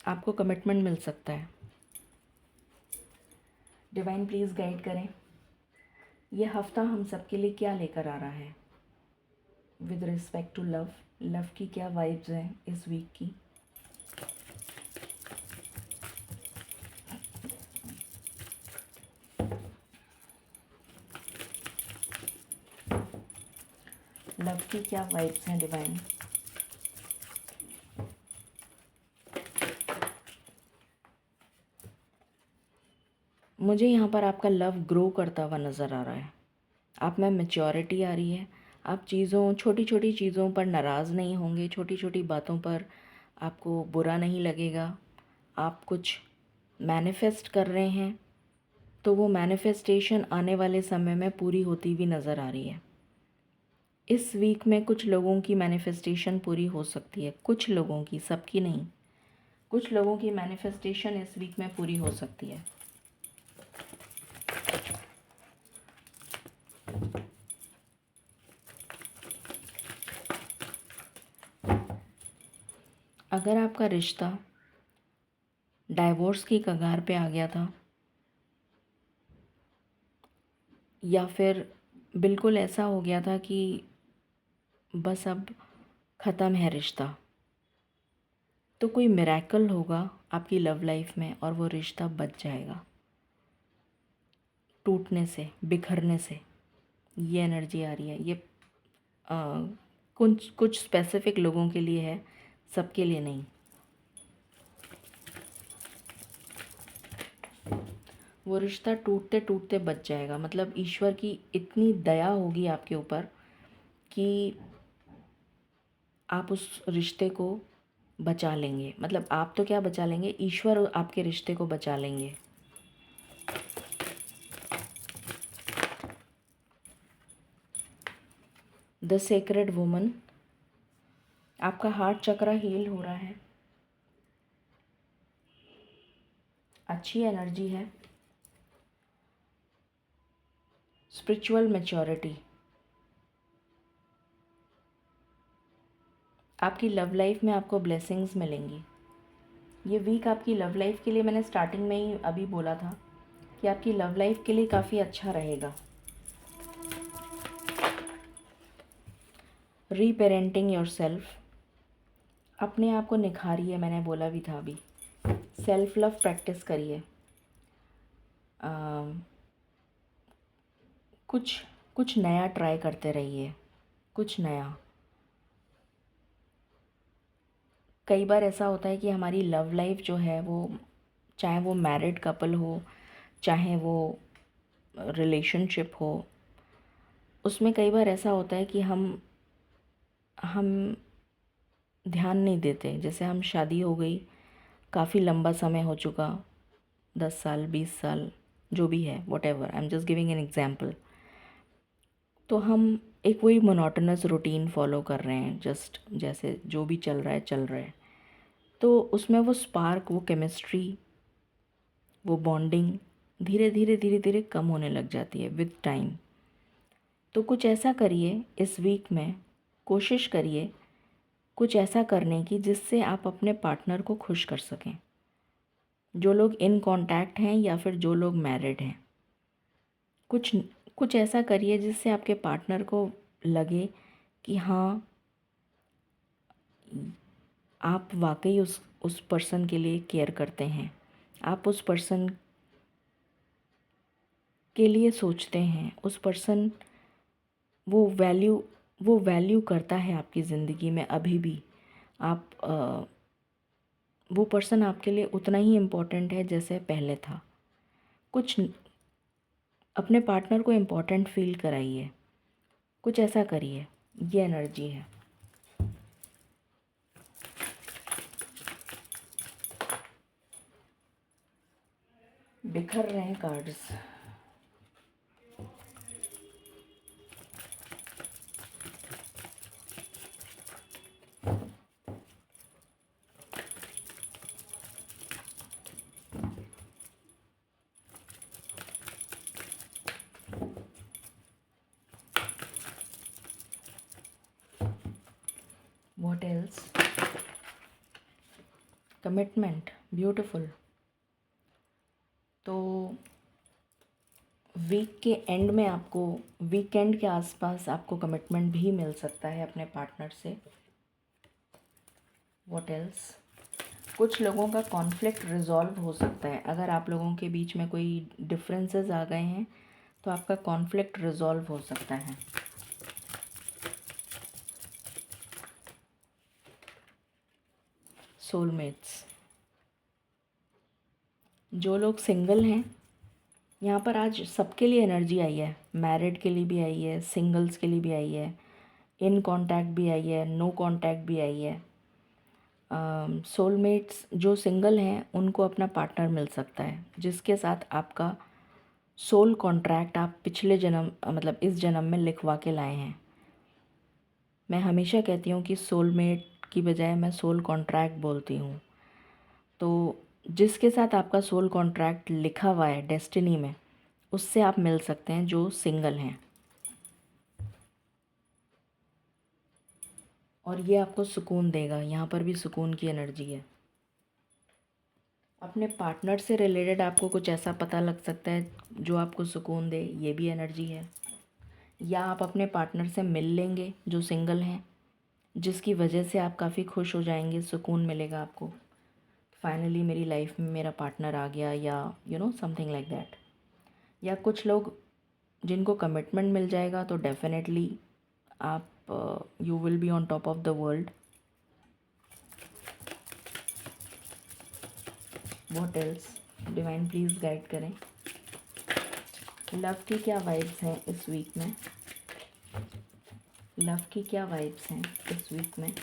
आपको कमिटमेंट मिल सकता है। डिवाइन प्लीज़ गाइड करें, ये हफ्ता हम सबके लिए क्या लेकर आ रहा है with respect to love. Love की क्या वाइब्स हैं इस वीक की। लव की क्या वाइब्स हैं डिवाइन। मुझे यहाँ पर आपका लव ग्रो करता हुआ नज़र आ रहा है, आप में मैच्योरिटी आ रही है, आप छोटी छोटी चीज़ों पर नाराज़ नहीं होंगे, छोटी छोटी बातों पर आपको बुरा नहीं लगेगा। आप कुछ मैनिफेस्ट कर रहे हैं तो वो मैनिफेस्टेशन आने वाले समय में पूरी होती हुई नज़र आ रही है। इस वीक में कुछ लोगों की मैनिफेस्टेशन पूरी हो सकती है, कुछ लोगों की, सबकी नहीं, कुछ लोगों की मैनिफेस्टेशन इस वीक में पूरी हो सकती है। अगर आपका रिश्ता डाइवोर्स की कगार पे आ गया था, या फिर बिल्कुल ऐसा हो गया था कि बस अब ख़त्म है रिश्ता, तो कोई मिरेकल होगा आपकी लव लाइफ में और वो रिश्ता बच जाएगा टूटने से, बिखरने से। ये एनर्जी आ रही है। ये कुछ कुछ स्पेसिफिक लोगों के लिए है, सबके लिए नहीं। वो रिश्ता टूटते टूटते बच जाएगा, मतलब ईश्वर की इतनी दया होगी आपके ऊपर कि आप उस रिश्ते को बचा लेंगे। मतलब आप तो क्या बचा लेंगे, ईश्वर आपके रिश्ते को बचा लेंगे। द सेक्रेड वुमन, आपका हार्ट चक्र हील हो रहा है, अच्छी एनर्जी है। स्पिरिचुअल मैच्योरिटी, आपकी लव लाइफ में आपको ब्लेसिंग्स मिलेंगी। ये वीक आपकी लव लाइफ के लिए, मैंने स्टार्टिंग में ही अभी बोला था कि आपकी लव लाइफ के लिए काफ़ी अच्छा रहेगा। रीपेरेंटिंग योर सेल्फ, अपने आप को निखारिए, मैंने बोला भी था अभी। सेल्फ लव प्रैक्टिस करिए। कुछ कुछ नया ट्राई करते रहिए, कुछ नया। कई बार ऐसा होता है कि हमारी लव लाइफ जो है वो, चाहे वो मैरिड कपल हो, चाहे वो रिलेशनशिप हो, उसमें कई बार ऐसा होता है कि हम ध्यान नहीं देते। जैसे हम, शादी हो गई, काफ़ी लंबा समय हो चुका, 10 साल 20 साल जो भी है, what ever, I am just giving an example, तो हम एक वही मोनोटोनस रूटीन फॉलो कर रहे हैं, जस्ट जैसे जो भी चल रहा है। तो उसमें वो स्पार्क, वो केमिस्ट्री, वो बॉन्डिंग धीरे धीरे धीरे धीरे कम होने लग जाती है विद टाइम। तो कुछ ऐसा करिए इस वीक में, कोशिश करिए कुछ ऐसा करने की जिससे आप अपने पार्टनर को खुश कर सकें। जो लोग इन कांटेक्ट हैं या फिर जो लोग मैरिड हैं, कुछ कुछ ऐसा करिए जिससे आपके पार्टनर को लगे कि हाँ, आप वाकई उस पर्सन के लिए केयर करते हैं, आप उस पर्सन के लिए सोचते हैं, उस पर्सन वो वैल्यू करता है आपकी ज़िंदगी में अभी भी। आप वो पर्सन आपके लिए उतना ही इम्पोर्टेंट है जैसे पहले था। कुछ अपने पार्टनर को इम्पोर्टेंट फील कराइए, कुछ ऐसा करिए, ये एनर्जी है। बिखर रहे हैं cards. What else? Commitment, beautiful. तो वीक के एंड में आपको, वीकेंड के आसपास आपको कमिटमेंट भी मिल सकता है अपने पार्टनर से। What else? कुछ लोगों का कॉन्फ्लिक्ट रिजॉल्व हो सकता है। अगर आप लोगों के बीच में कोई डिफरेंसेस आ गए हैं तो आपका कॉन्फ्लिक्ट रिजॉल्व हो सकता है। सोलमेट्स, जो लोग सिंगल हैं, यहाँ पर आज सबके लिए एनर्जी आई है। मैरिड के लिए भी आई है, सिंगल्स के लिए भी आई है, इन कांटेक्ट भी आई है, नो कांटेक्ट भी आई है। सोलमेट्स जो सिंगल हैं उनको अपना पार्टनर मिल सकता है जिसके साथ आपका सोल कॉन्ट्रैक्ट आप पिछले जन्म मतलब इस जन्म में लिखवा के लाए हैं। मैं हमेशा कहती हूँ कि सोलमेट की बजाय मैं सोल कॉन्ट्रैक्ट बोलती हूँ। तो जिसके साथ आपका सोल कॉन्ट्रैक्ट लिखा हुआ है डेस्टिनी में, उससे आप मिल सकते हैं जो सिंगल हैं। और ये आपको सुकून देगा। यहाँ पर भी सुकून की एनर्जी है। अपने पार्टनर से रिलेटेड आपको कुछ ऐसा पता लग सकता है जो आपको सुकून दे, ये भी एनर्जी है। या आप अपने पार्टनर से मिल लेंगे जो सिंगल हैं, जिसकी वजह से आप काफ़ी खुश हो जाएंगे, सुकून मिलेगा आपको। फाइनली मेरी लाइफ में मेरा पार्टनर आ गया, या समथिंग लाइक दैट। या कुछ लोग जिनको कमिटमेंट मिल जाएगा तो डेफिनेटली आप you will be on top of the world. What else? Divine please guide करें। लव की क्या वाइब्स हैं इस वीक में? लव की क्या वाइब्स हैं इस वीक में?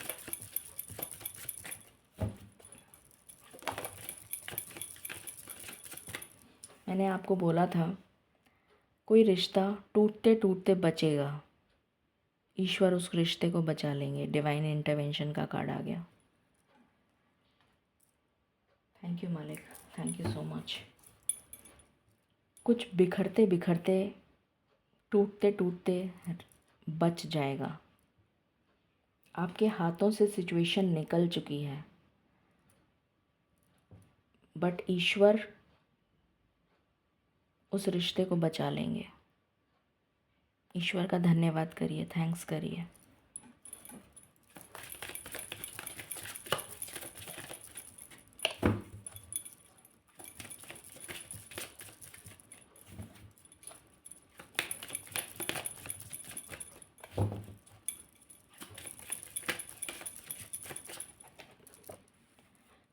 मैंने आपको बोला था कोई रिश्ता टूटते टूटते बचेगा, ईश्वर उस रिश्ते को बचा लेंगे। डिवाइन इंटरवेंशन का कार्ड आ गया। थैंक यू मालिक, थैंक यू सो मच। कुछ बिखरते बिखरते, टूटते टूटते बच जाएगा। आपके हाथों से सिचुएशन निकल चुकी है, बट ईश्वर उस रिश्ते को बचा लेंगे। ईश्वर का धन्यवाद करिए, थैंक्स करिए।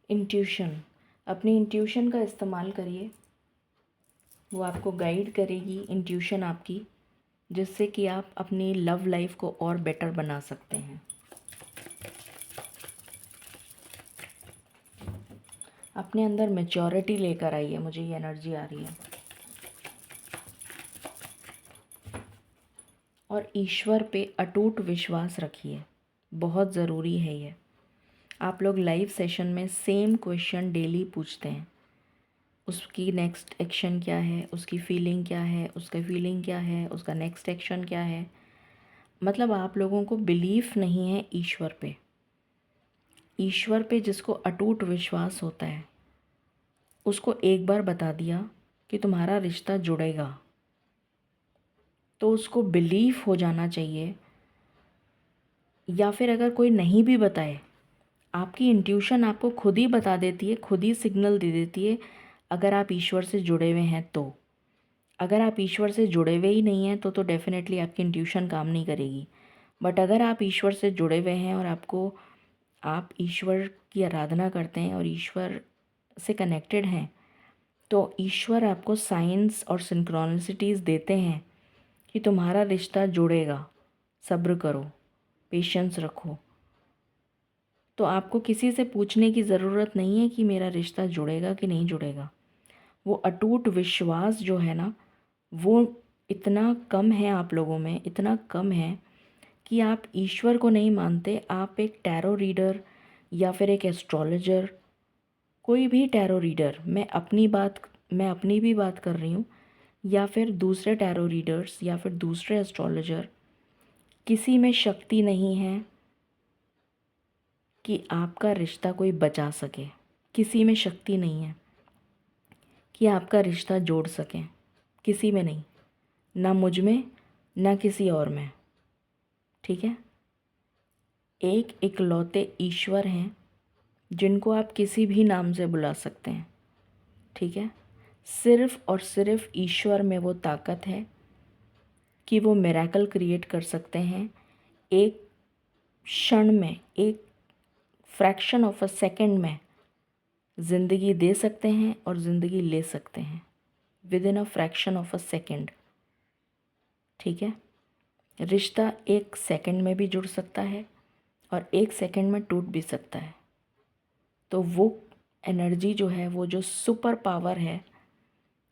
इंट्यूशन, अपनी इंट्यूशन का इस्तेमाल करिए, वो आपको गाइड करेगी इंट्यूशन आपकी, जिससे कि आप अपनी लव लाइफ को और बेटर बना सकते हैं। अपने अंदर मैच्योरिटी लेकर आइए, मुझे ये एनर्जी आ रही है। और ईश्वर पे अटूट विश्वास रखिए, बहुत ज़रूरी है ये। आप लोग लाइव सेशन में सेम क्वेश्चन डेली पूछते हैं, उसकी नेक्स्ट एक्शन क्या है, उसकी फीलिंग क्या है, उसका फीलिंग क्या है, उसका नेक्स्ट एक्शन क्या है। मतलब आप लोगों को बिलीफ नहीं है ईश्वर पे। ईश्वर पे जिसको अटूट विश्वास होता है, उसको एक बार बता दिया कि तुम्हारा रिश्ता जुड़ेगा, तो उसको बिलीफ हो जाना चाहिए या फिर अगर कोई नहीं भी बताए, आपकी इंट्यूशन आपको खुद ही बता देती है, खुद ही सिग्नल दे देती है, अगर आप ईश्वर से जुड़े हुए हैं तो। अगर आप ईश्वर से जुड़े हुए ही नहीं हैं तो डेफ़िनेटली आपकी इंट्यूशन काम नहीं करेगी। बट अगर आप ईश्वर से जुड़े हुए हैं और आप ईश्वर की आराधना करते हैं और ईश्वर से कनेक्टेड हैं, तो ईश्वर आपको साइंस और सिंक्रोनिसिटीज़ देते हैं कि तुम्हारा रिश्ता जुड़ेगा, सब्र करो, पेशेंस रखो। तो आपको किसी से पूछने की ज़रूरत नहीं है कि मेरा रिश्ता जुड़ेगा कि नहीं जुड़ेगा। वो अटूट विश्वास जो है ना, वो इतना कम है आप लोगों में, इतना कम है कि आप ईश्वर को नहीं मानते, आप एक टैरो रीडर या फिर एक एस्ट्रोलॉजर, कोई भी टैरो रीडर, मैं अपनी भी बात कर रही हूँ, या फिर दूसरे टैरो रीडर्स या फिर दूसरे एस्ट्रोलॉजर, किसी में शक्ति नहीं है कि आपका रिश्ता कोई बचा सके। किसी में शक्ति नहीं है कि आपका रिश्ता जोड़ सकें, किसी में नहीं, ना मुझ में ना किसी और में। ठीक है, एक इकलौते ईश्वर हैं जिनको आप किसी भी नाम से बुला सकते हैं। ठीक है, सिर्फ़ और सिर्फ ईश्वर में वो ताकत है कि वो मिरेकल क्रिएट कर सकते हैं। एक क्षण में, एक फ्रैक्शन ऑफ अ सेकंड में ज़िंदगी दे सकते हैं और ज़िंदगी ले सकते हैं, with in a fraction of a second. ठीक है, रिश्ता एक सेकंड में भी जुड़ सकता है और एक सेकंड में टूट भी सकता है। तो वो एनर्जी जो है, वो जो सुपर पावर है,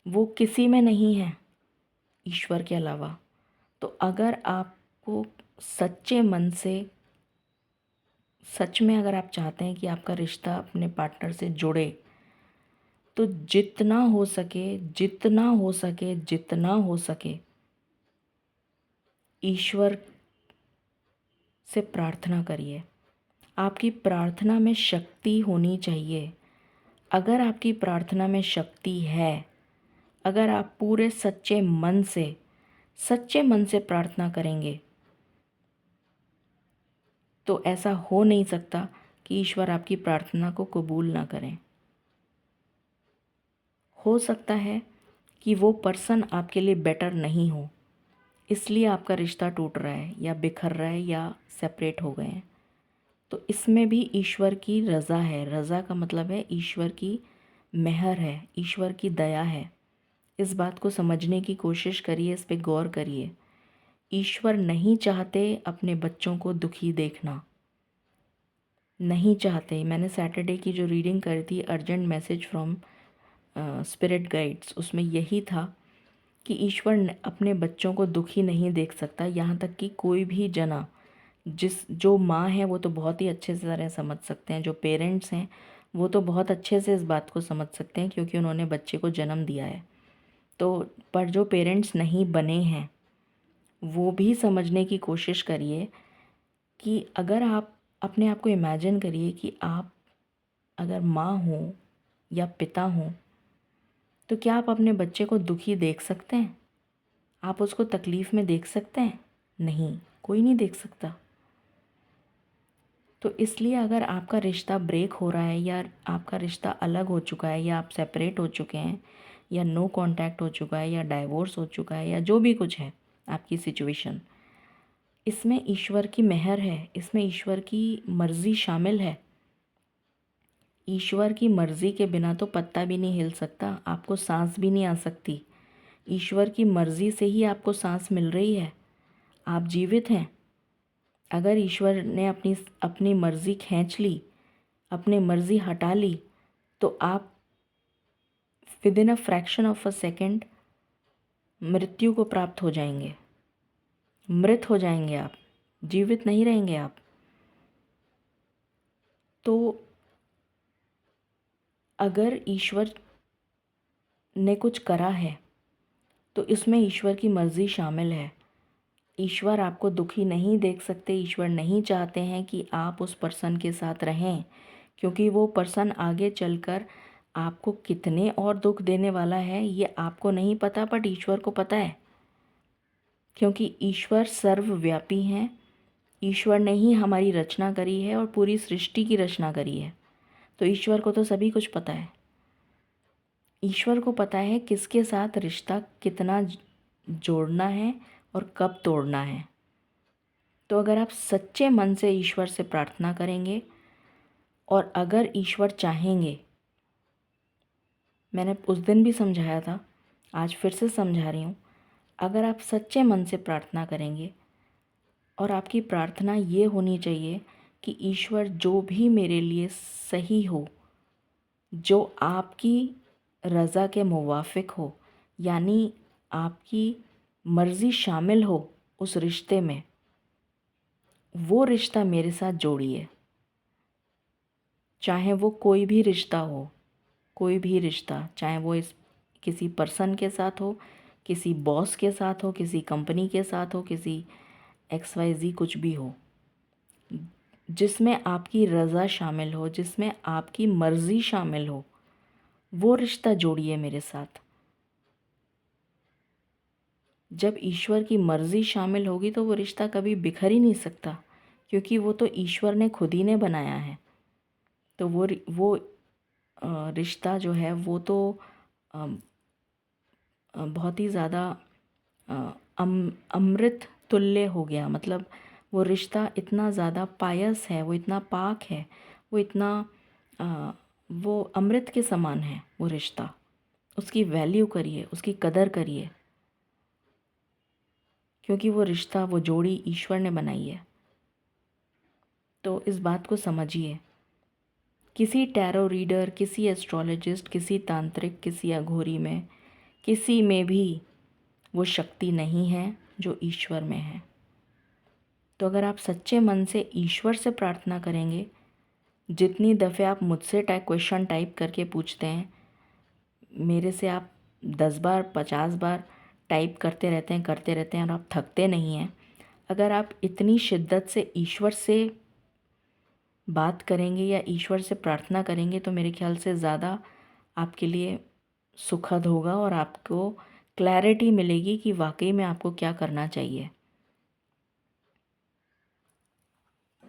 वो किसी में नहीं है ईश्वर के अलावा। तो अगर आपको सच्चे मन से, सच में अगर आप चाहते हैं कि आपका रिश्ता अपने पार्टनर से जुड़े, तो जितना हो सके, जितना हो सके, जितना हो सके ईश्वर से प्रार्थना करिए। आपकी प्रार्थना में शक्ति होनी चाहिए। अगर आपकी प्रार्थना में शक्ति है, अगर आप पूरे सच्चे मन से प्रार्थना करेंगे, तो ऐसा हो नहीं सकता कि ईश्वर आपकी प्रार्थना को कबूल ना करें। हो सकता है कि वो पर्सन आपके लिए बेटर नहीं हो, इसलिए आपका रिश्ता टूट रहा है या बिखर रहा है या सेपरेट हो गए हैं। तो इसमें भी ईश्वर की रज़ा है। रज़ा का मतलब है ईश्वर की मेहर है, ईश्वर की दया है। इस बात को समझने की कोशिश करिए, इस पे गौर करिए। ईश्वर नहीं चाहते अपने बच्चों को दुखी देखना, नहीं चाहते। मैंने सैटरडे की जो रीडिंग करी थी, urgent message from spirit guides, उसमें यही था कि ईश्वर अपने बच्चों को दुखी नहीं देख सकता। यहाँ तक कि कोई भी जना, जो माँ है वो तो बहुत ही अच्छे से तरह समझ सकते हैं, जो पेरेंट्स हैं वो तो बहुत अच्छे से इस बात को समझ सकते हैं क्योंकि उन्होंने बच्चे को जन्म दिया है। तो पर जो पेरेंट्स नहीं बने हैं, वो भी समझने की कोशिश करिए कि अगर आप अपने आप को इमेजिन करिए कि आप अगर माँ हो या पिता हो, तो क्या आप अपने बच्चे को दुखी देख सकते हैं? आप उसको तकलीफ़ में देख सकते हैं? नहीं, कोई नहीं देख सकता। तो इसलिए अगर आपका रिश्ता ब्रेक हो रहा है या आपका रिश्ता अलग हो चुका है या आप सेपरेट हो चुके हैं या नो कांटेक्ट हो चुका है या डाइवोर्स हो चुका है या जो भी कुछ है आपकी सिचुएशन, इसमें ईश्वर की मेहर है, इसमें ईश्वर की मर्ज़ी शामिल है। ईश्वर की मर्ज़ी के बिना तो पत्ता भी नहीं हिल सकता, आपको सांस भी नहीं आ सकती। ईश्वर की मर्ज़ी से ही आपको सांस मिल रही है, आप जीवित हैं। अगर ईश्वर ने अपनी अपनी मर्ज़ी खींच ली, अपनी मर्ज़ी हटा ली, तो आप with in a fraction of a second मृत्यु को प्राप्त हो जाएंगे, मृत हो जाएंगे आप, जीवित नहीं रहेंगे आप। तो अगर ईश्वर ने कुछ करा है तो इसमें ईश्वर की मर्ज़ी शामिल है। ईश्वर आपको दुखी नहीं देख सकते, ईश्वर नहीं चाहते हैं कि आप उस पर्सन के साथ रहें, क्योंकि वो पर्सन आगे चलकर आपको कितने और दुख देने वाला है ये आपको नहीं पता, बट ईश्वर को पता है। क्योंकि ईश्वर सर्वव्यापी हैं, ईश्वर ने ही हमारी रचना करी है और पूरी सृष्टि की रचना करी है, तो ईश्वर को तो सभी कुछ पता है। ईश्वर को पता है किसके साथ रिश्ता कितना जोड़ना है और कब तोड़ना है। तो अगर आप सच्चे मन से ईश्वर से प्रार्थना करेंगे और अगर ईश्वर चाहेंगे, मैंने उस दिन भी समझाया था, आज फिर से समझा रही हूँ, अगर आप सच्चे मन से प्रार्थना करेंगे और आपकी प्रार्थना ये होनी चाहिए कि ईश्वर जो भी मेरे लिए सही हो, जो आपकी रज़ा के मुवाफिक हो, यानी आपकी मर्ज़ी शामिल हो उस रिश्ते में, वो रिश्ता मेरे साथ जोड़िए। चाहे वो कोई भी रिश्ता हो, कोई भी रिश्ता, चाहे वो इस किसी पर्सन के साथ हो, किसी बॉस के साथ हो, किसी कंपनी के साथ हो, किसी XYZ कुछ भी हो, जिसमें आपकी रज़ा शामिल हो, जिसमें आपकी मर्ज़ी शामिल हो, वो रिश्ता जोड़िए मेरे साथ। जब ईश्वर की मर्ज़ी शामिल होगी तो वो रिश्ता कभी बिखर ही नहीं सकता, क्योंकि वो तो ईश्वर ने खुद ही ने बनाया है। तो वो रिश्ता जो है वो तो बहुत ही ज़्यादा अमृत तुल्य हो गया। मतलब वो रिश्ता इतना ज़्यादा पायस है, वो इतना पाक है, वो इतना वो अमृत के समान है वो रिश्ता। उसकी वैल्यू करिए, उसकी कदर करिए, क्योंकि वो रिश्ता, वो जोड़ी ईश्वर ने बनाई है। तो इस बात को समझिए। किसी टैरो रीडर, किसी एस्ट्रोलॉजिस्ट, किसी तांत्रिक, किसी अघोरी में, किसी में भी वो शक्ति नहीं है जो ईश्वर में है। तो अगर आप सच्चे मन से ईश्वर से प्रार्थना करेंगे, जितनी दफ़े आप मुझसे क्वेश्चन टाइप करके पूछते हैं, मेरे से आप 10 बार 50 बार टाइप करते रहते हैं और आप थकते नहीं हैं। अगर आप इतनी शिद्दत से ईश्वर से बात करेंगे या ईश्वर से प्रार्थना करेंगे, तो मेरे ख्याल से ज़्यादा आपके लिए सुखद होगा और आपको क्लैरिटी मिलेगी कि वाकई में आपको क्या करना चाहिए।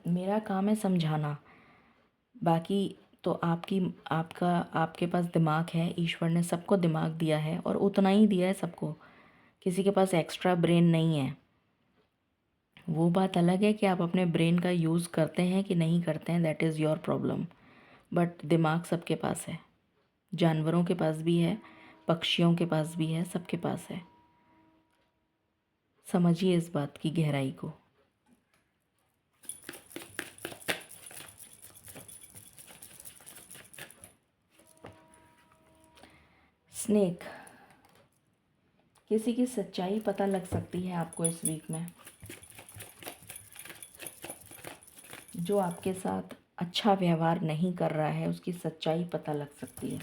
मेरा काम है समझाना, बाकी तो आपके पास दिमाग है, ईश्वर ने सबको दिमाग दिया है और उतना ही दिया है सबको। किसी के पास एक्स्ट्रा ब्रेन नहीं है। वो बात अलग है कि आप अपने ब्रेन का यूज़ करते हैं कि नहीं करते हैं, that is your problem. But दिमाग सबके पास है, जानवरों के पास भी है, पक्षियों के पास भी है, सबके पास है। समझिए इस बात की गहराई को। स्नेक, किसी की सच्चाई पता लग सकती है आपको इस वीक में। जो आपके साथ अच्छा व्यवहार नहीं कर रहा है उसकी सच्चाई पता लग सकती है।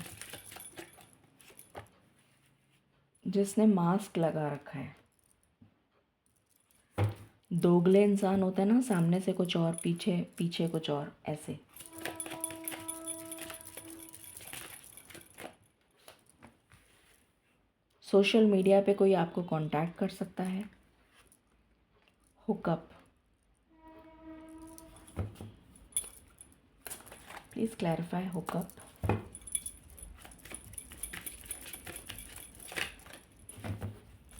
जिसने मास्क लगा रखा है, दोगले इंसान होते हैं ना, सामने से कुछ और पीछे पीछे कुछ और, ऐसे। सोशल मीडिया पे कोई आपको कांटेक्ट कर सकता है। Hookup, please clarify hookup.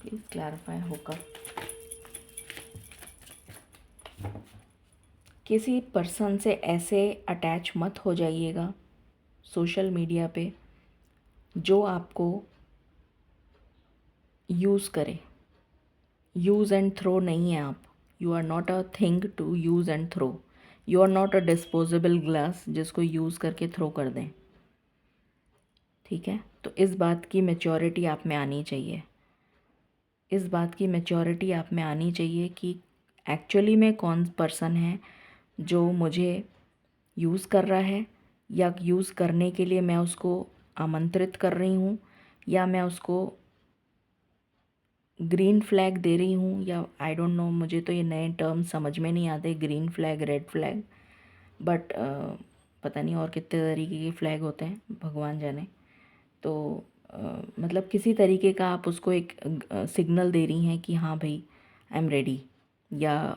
Please clarify hookup. किसी पर्सन से ऐसे अटैच मत हो जाइएगा सोशल मीडिया पे जो आपको यूज़ करे। यूज़ एंड थ्रो नहीं है आप। You are not a thing to use and throw. You are not a disposable glass जिसको यूज़ करके थ्रो कर दें। ठीक है, तो इस बात की मैच्योरिटी आप में आनी चाहिए। इस बात की मैच्योरिटी आप में आनी चाहिए कि एक्चुअली में कौन पर्सन है जो मुझे यूज़ कर रहा है, या यूज़ करने के लिए मैं उसको आमंत्रित कर रही हूँ, या मैं उसको ग्रीन फ्लैग दे रही हूँ, या आई डोंट नो, मुझे तो ये नए टर्म समझ में नहीं आते, green flag, red flag, but पता नहीं और कितने तरीके के फ्लैग होते हैं, भगवान जाने। तो मतलब किसी तरीके का आप उसको एक सिग्नल दे रही हैं कि हाँ भाई आई एम रेडी, या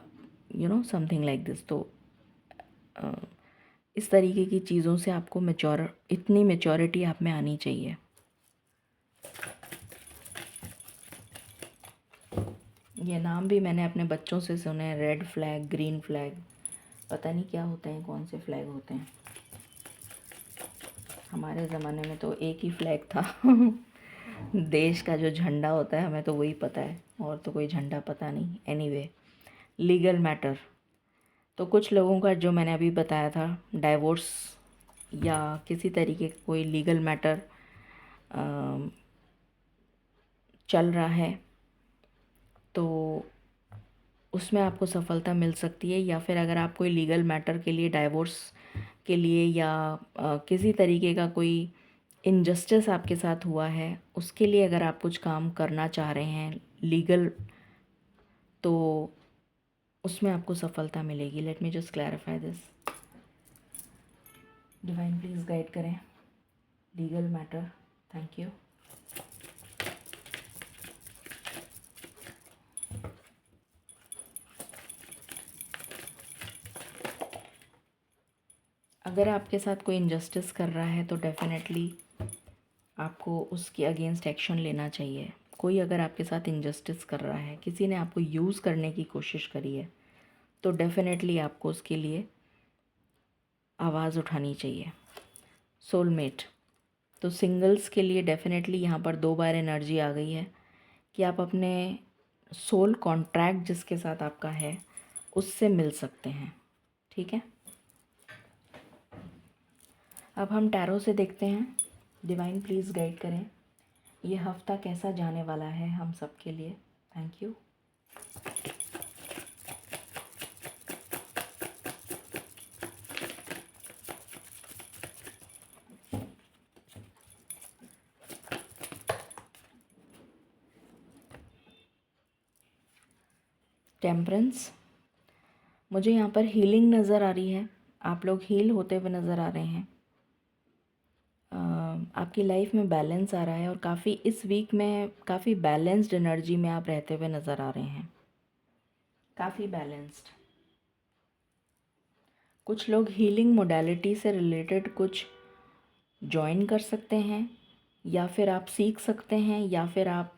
समथिंग लाइक दिस। तो इस तरीके की चीज़ों से आपको इतनी मैच्योरिटी आप में आनी चाहिए। ये नाम भी मैंने अपने बच्चों से सुने, रेड फ्लैग, ग्रीन फ्लैग, पता नहीं क्या होते हैं, कौन से फ्लैग होते हैं। हमारे ज़माने में तो एक ही फ्लैग था देश का जो झंडा होता है हमें तो वही पता है, और तो कोई झंडा पता नहीं। एनीवे, लीगल मैटर, तो कुछ लोगों का जो मैंने अभी बताया था, डाइवोर्स या किसी तरीके का कोई लीगल मैटर चल रहा है, तो उसमें आपको सफलता मिल सकती है। या फिर अगर आप कोई लीगल मैटर के लिए, डाइवोर्स के लिए, या किसी तरीके का कोई इनजस्टिस आपके साथ हुआ है, उसके लिए अगर आप कुछ काम करना चाह रहे हैं लीगल, तो उसमें आपको सफलता मिलेगी। Let me just clarify this. Divine please guide करें लीगल मैटर। Thank you. अगर आपके साथ कोई इनजस्टिस कर रहा है तो डेफिनेटली आपको उसके अगेंस्ट एक्शन लेना चाहिए। कोई अगर आपके साथ इनजस्टिस कर रहा है, किसी ने आपको यूज़ करने की कोशिश करी है, तो डेफिनेटली आपको उसके लिए आवाज़ उठानी चाहिए। सोलमेट, तो सिंगल्स के लिए डेफिनेटली यहाँ पर 2 बार एनर्जी आ गई है कि आप अपने सोल कॉन्ट्रैक्ट जिसके साथ आपका है उससे मिल सकते हैं। ठीक है, अब हम टैरो से देखते हैं। डिवाइन प्लीज़ गाइड करें ये हफ्ता कैसा जाने वाला है हम सब के लिए। Thank you. टेम्परेंस, मुझे यहाँ पर हीलिंग नज़र आ रही है। आप लोग हील होते हुए नज़र आ रहे हैं। आपकी लाइफ में बैलेंस आ रहा है, और काफ़ी इस वीक में काफ़ी बैलेंस्ड एनर्जी में आप रहते हुए नज़र आ रहे हैं, काफ़ी बैलेंस्ड। कुछ लोग हीलिंग मोडालिटी से रिलेटेड कुछ ज्वाइन कर सकते हैं, या फिर आप सीख सकते हैं, या फिर आप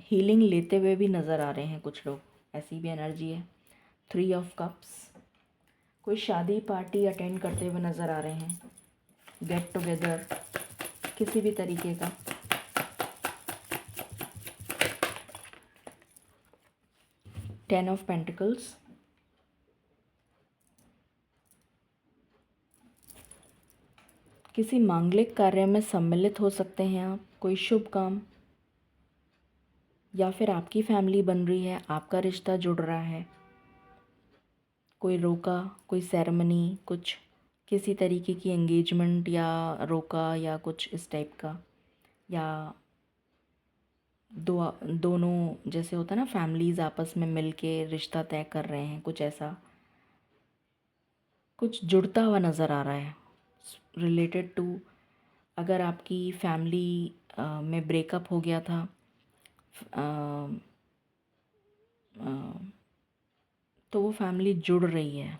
हीलिंग लेते हुए भी नज़र आ रहे हैं कुछ लोग, ऐसी भी एनर्जी है। 3 ऑफ कप्स, कोई शादी पार्टी अटेंड करते हुए नज़र आ रहे हैं, गेट टुगेदर किसी भी तरीके का। टेन ऑफ पेंटिकल्स, किसी मांगलिक कार्य में सम्मिलित हो सकते हैं आप, कोई शुभ काम, या फिर आपकी फैमिली बन रही है, आपका रिश्ता जुड़ रहा है, कोई रोका, कोई सेरेमनी, कुछ किसी तरीके की एंगेजमेंट या रोका, या कुछ इस टाइप का, या दोनों जैसे होता है ना, फैमिलीज़ आपस में मिल के रिश्ता तय कर रहे हैं, कुछ ऐसा कुछ जुड़ता हुआ नज़र आ रहा है रिलेटेड टू। अगर आपकी फैमिली में ब्रेकअप हो गया था, तो वो फैमिली जुड़ रही है,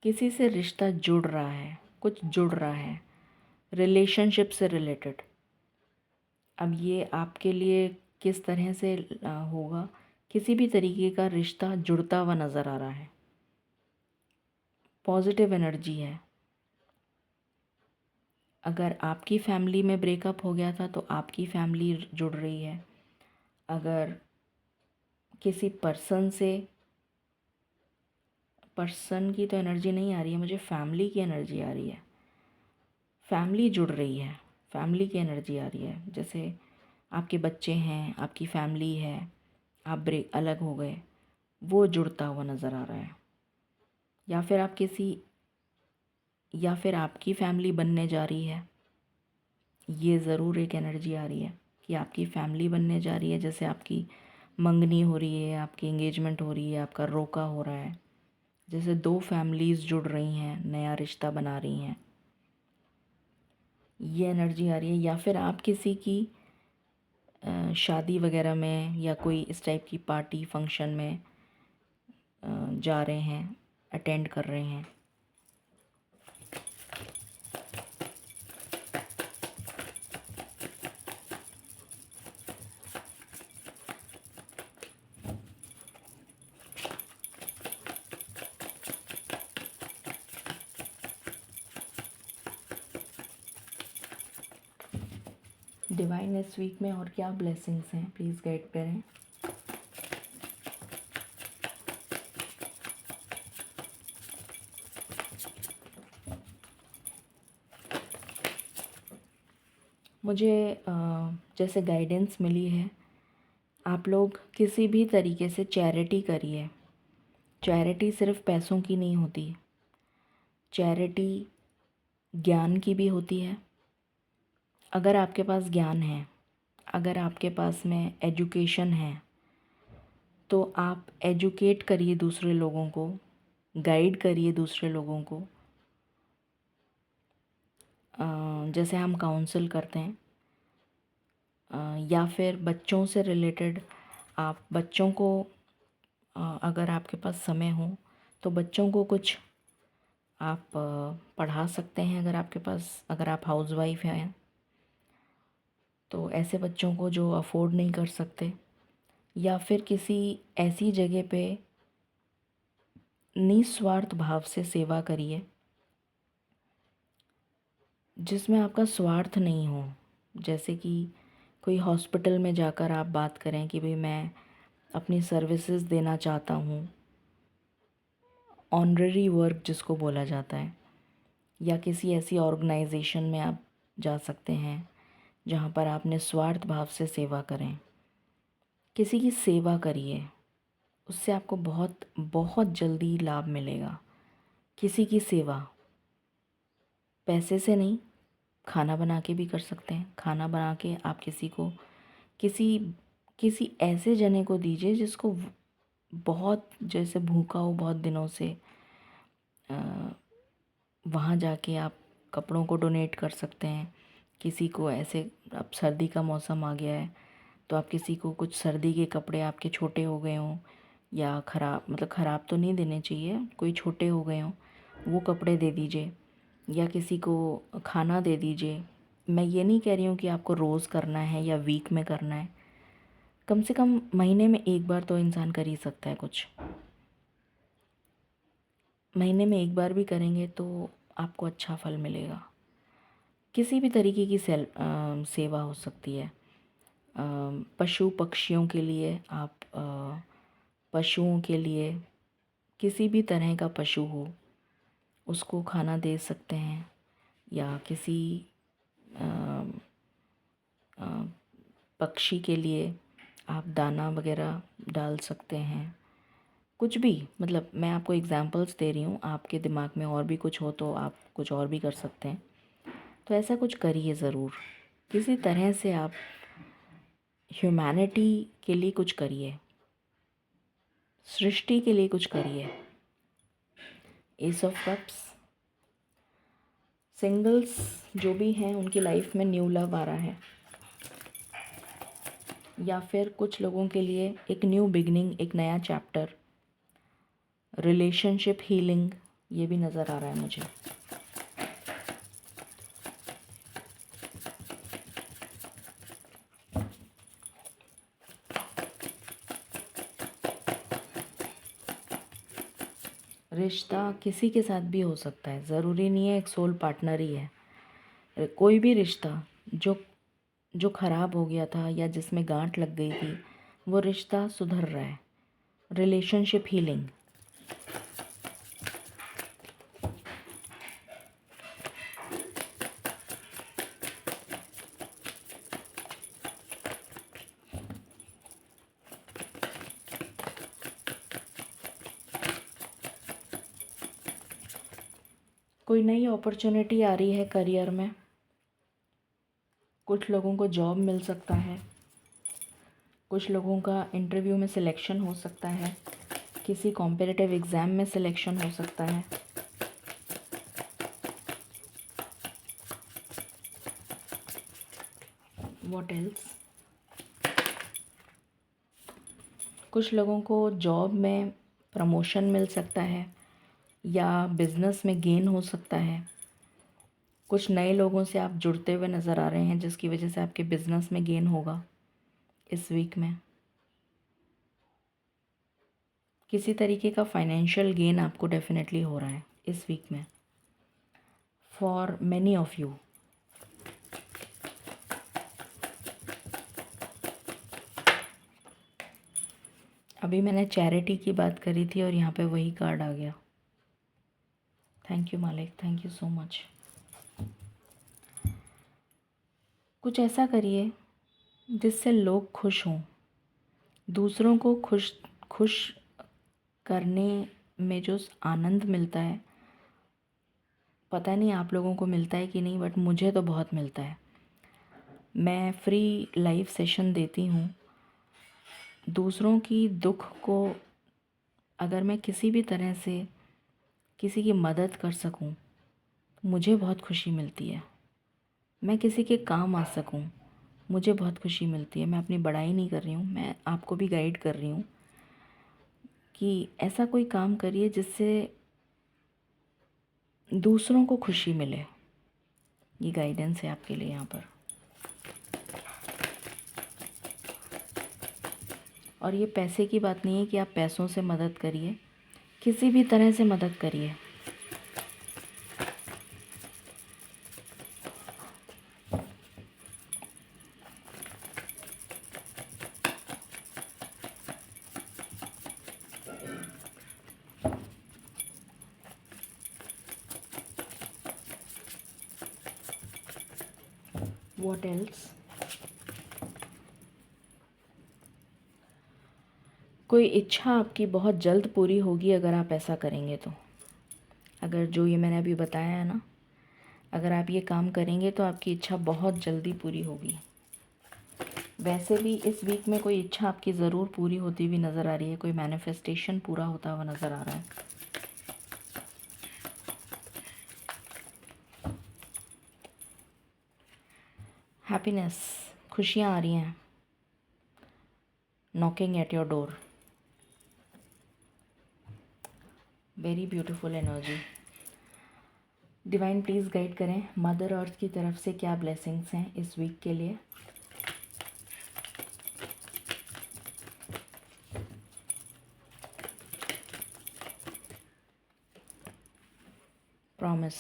किसी से रिश्ता जुड़ रहा है, कुछ जुड़ रहा है रिलेशनशिप से रिलेटेड। अब ये आपके लिए किस तरह से होगा, किसी भी तरीके का रिश्ता जुड़ता हुआ नज़र आ रहा है, पॉजिटिव एनर्जी है। अगर आपकी फैमिली में ब्रेकअप हो गया था तो आपकी फैमिली जुड़ रही है। अगर किसी पर्सन की तो एनर्जी नहीं आ रही है मुझे, फैमिली की एनर्जी आ रही है, फैमिली जुड़ रही है, फैमिली की एनर्जी आ रही है। जैसे आपके बच्चे हैं, आपकी फैमिली है, आप अलग हो गए, वो जुड़ता हुआ नज़र आ रहा है। या फिर आपकी फैमिली बनने जा रही है, ये ज़रूर एक एनर्जी आ रही है कि आपकी फैमिली बनने जा रही है। जैसे आपकी मंगनी हो रही है, आपकी एंगेजमेंट हो रही है, आपका रोका हो रहा है, जैसे 2 फैमिलीज़ जुड़ रही हैं, नया रिश्ता बना रही हैं, ये एनर्जी आ रही है। या फिर आप किसी की शादी वगैरह में, या कोई इस टाइप की पार्टी फंक्शन में जा रहे हैं, अटेंड कर रहे हैं। डिवाइन इस वीक में और क्या ब्लेसिंग्स हैं, प्लीज़ गाइड करें। मुझे जैसे गाइडेंस मिली है, आप लोग किसी भी तरीके से चैरिटी करिए। चैरिटी सिर्फ पैसों की नहीं होती, चैरिटी ज्ञान की भी होती है। अगर आपके पास ज्ञान है, अगर आपके पास में एजुकेशन है, तो आप एजुकेट करिए दूसरे लोगों को, गाइड करिए दूसरे लोगों को। जैसे हम काउंसिल करते हैं, या फिर बच्चों से रिलेटेड आप बच्चों को, अगर आपके पास समय हो तो बच्चों को कुछ आप पढ़ा सकते हैं। अगर आप हाउसवाइफ हैं तो ऐसे बच्चों को जो अफोर्ड नहीं कर सकते, या फिर किसी ऐसी जगह पे निस्वार्थ भाव से सेवा करिए जिसमें आपका स्वार्थ नहीं हो। जैसे कि कोई हॉस्पिटल में जाकर आप बात करें कि भाई मैं अपनी सर्विसेज देना चाहता हूँ, ऑनररी वर्क जिसको बोला जाता है। या किसी ऐसी ऑर्गेनाइजेशन में आप जा सकते हैं जहाँ पर आप निस्वार्थ भाव से सेवा करें। किसी की सेवा करिए, उससे आपको बहुत बहुत जल्दी लाभ मिलेगा। किसी की सेवा पैसे से नहीं, खाना बना के भी कर सकते हैं। खाना बना के आप किसी किसी ऐसे जने को दीजिए जिसको बहुत, जैसे भूखा हो बहुत दिनों से, वहाँ जाके आप कपड़ों को डोनेट कर सकते हैं। किसी को ऐसे, अब सर्दी का मौसम आ गया है तो आप किसी को कुछ सर्दी के कपड़े आपके छोटे हो गए हों या ख़राब तो नहीं देने चाहिए, कोई छोटे हो गए हों वो कपड़े दे दीजिए, या किसी को खाना दे दीजिए। मैं ये नहीं कह रही हूँ कि आपको रोज़ करना है या वीक में करना है, कम से कम महीने में एक बार तो इंसान कर ही सकता है कुछ। महीने में एक बार भी करेंगे तो आपको अच्छा फल मिलेगा। किसी भी तरीके की सेवा हो सकती है। पशु पक्षियों के लिए आप पशुओं के लिए, किसी भी तरह का पशु हो उसको खाना दे सकते हैं, या किसी पक्षी के लिए आप दाना वगैरह डाल सकते हैं। कुछ भी, मतलब मैं आपको एग्जांपल्स दे रही हूँ, आपके दिमाग में और भी कुछ हो तो आप कुछ और भी कर सकते हैं। तो ऐसा कुछ करिए ज़रूर, किसी तरह से आप ह्यूमैनिटी के लिए कुछ करिए, सृष्टि के लिए कुछ करिए। एस ऑफ कप्स, सिंगल्स जो भी हैं उनकी लाइफ में न्यू लव आ रहा है, या फिर कुछ लोगों के लिए एक न्यू बिगनिंग, एक नया चैप्टर, रिलेशनशिप हीलिंग, ये भी नज़र आ रहा है मुझे। रिश्ता किसी के साथ भी हो सकता है, ज़रूरी नहीं है एक सोल पार्टनर ही है। कोई भी रिश्ता जो जो ख़राब हो गया था या जिसमें गांठ लग गई थी, वो रिश्ता सुधर रहा है। Relationship healing. कोई नई अपॉर्चुनिटी आ रही है करियर में, कुछ लोगों को जॉब मिल सकता है, कुछ लोगों का इंटरव्यू में सिलेक्शन हो सकता है, किसी कॉम्पिटिटिव एग्ज़ाम में सिलेक्शन हो सकता है। What else? कुछ लोगों को जॉब में प्रमोशन मिल सकता है या बिज़नेस में गेन हो सकता है। कुछ नए लोगों से आप जुड़ते हुए नज़र आ रहे हैं जिसकी वजह से आपके बिज़नेस में गेन होगा इस वीक में। किसी तरीके का फाइनेंशियल गेन आपको डेफिनेटली हो रहा है इस वीक में फॉर मैनी ऑफ यू। अभी मैंने चैरिटी की बात करी थी और यहाँ पे वही कार्ड आ गया। थैंक यू मालिक, थैंक यू सो मच। कुछ ऐसा करिए जिससे लोग खुश हों। दूसरों को खुश करने में जो आनंद मिलता है, पता नहीं आप लोगों को मिलता है कि नहीं, बट मुझे तो बहुत मिलता है। मैं फ्री लाइव सेशन देती हूँ। दूसरों की दुख को अगर मैं किसी भी तरह से किसी की मदद कर सकूँ, मुझे बहुत खुशी मिलती है। मैं किसी के काम आ सकूँ, मुझे बहुत खुशी मिलती है। मैं अपनी बड़ाई नहीं कर रही हूँ, मैं आपको भी गाइड कर रही हूँ कि ऐसा कोई काम करिए जिससे दूसरों को खुशी मिले। ये गाइडेंस है आपके लिए यहाँ पर। और ये पैसे की बात नहीं है कि आप पैसों से मदद करिए, किसी भी तरह से मदद करिए। What else? कोई इच्छा आपकी बहुत जल्द पूरी होगी अगर आप ऐसा करेंगे तो। अगर जो ये मैंने अभी बताया है ना, अगर आप ये काम करेंगे तो आपकी इच्छा बहुत जल्दी पूरी होगी। वैसे भी इस वीक में कोई इच्छा आपकी ज़रूर पूरी होती हुई नज़र आ रही है, कोई मैनिफेस्टेशन पूरा होता हुआ नज़र आ रहा है। हैप्पीनेस, खुशियाँ आ रही हैं, knocking at your door. Very beautiful energy. Divine please guide करें मदर अर्थ की तरफ से क्या ब्लेसिंग्स हैं इस वीक के लिए। प्रॉमिस।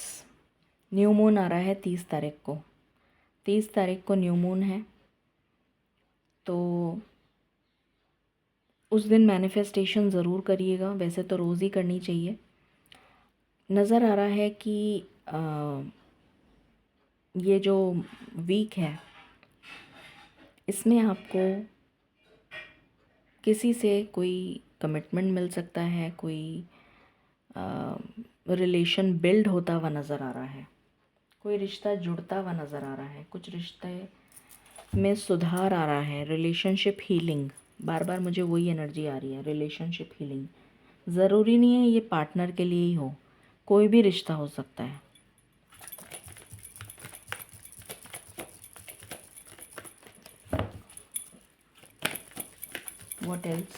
न्यू मून आ रहा है 30 तारीख को। 30 तारीख को न्यू मून है, तो उस दिन मैनिफेस्टेशन ज़रूर करिएगा। वैसे तो रोज़ ही करनी चाहिए। नज़र आ रहा है कि ये जो वीक है इसमें आपको किसी से कोई कमिटमेंट मिल सकता है, कोई रिलेशन बिल्ड होता हुआ नज़र आ रहा है, कोई रिश्ता जुड़ता हुआ नज़र आ रहा है, कुछ रिश्ते में सुधार आ रहा है, रिलेशनशिप हीलिंग। बार बार मुझे वही एनर्जी आ रही है, रिलेशनशिप हीलिंग। ज़रूरी नहीं है ये पार्टनर के लिए ही हो, कोई भी रिश्ता हो सकता है। What else?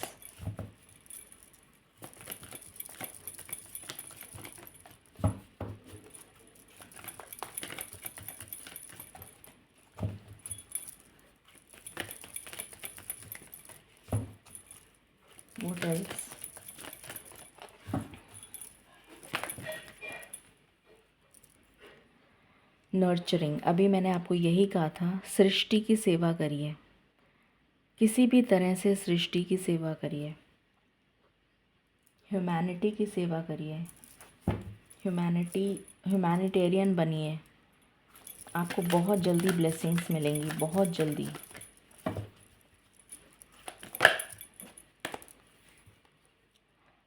What else? Nurturing. अभी मैंने आपको यही कहा था, सृष्टि की सेवा करिए, किसी भी तरह से सृष्टि की सेवा करिए, ह्यूमैनिटी की सेवा करिए, ह्यूमैनिटेरियन बनिए। आपको बहुत जल्दी ब्लेसिंग्स मिलेंगी, बहुत जल्दी।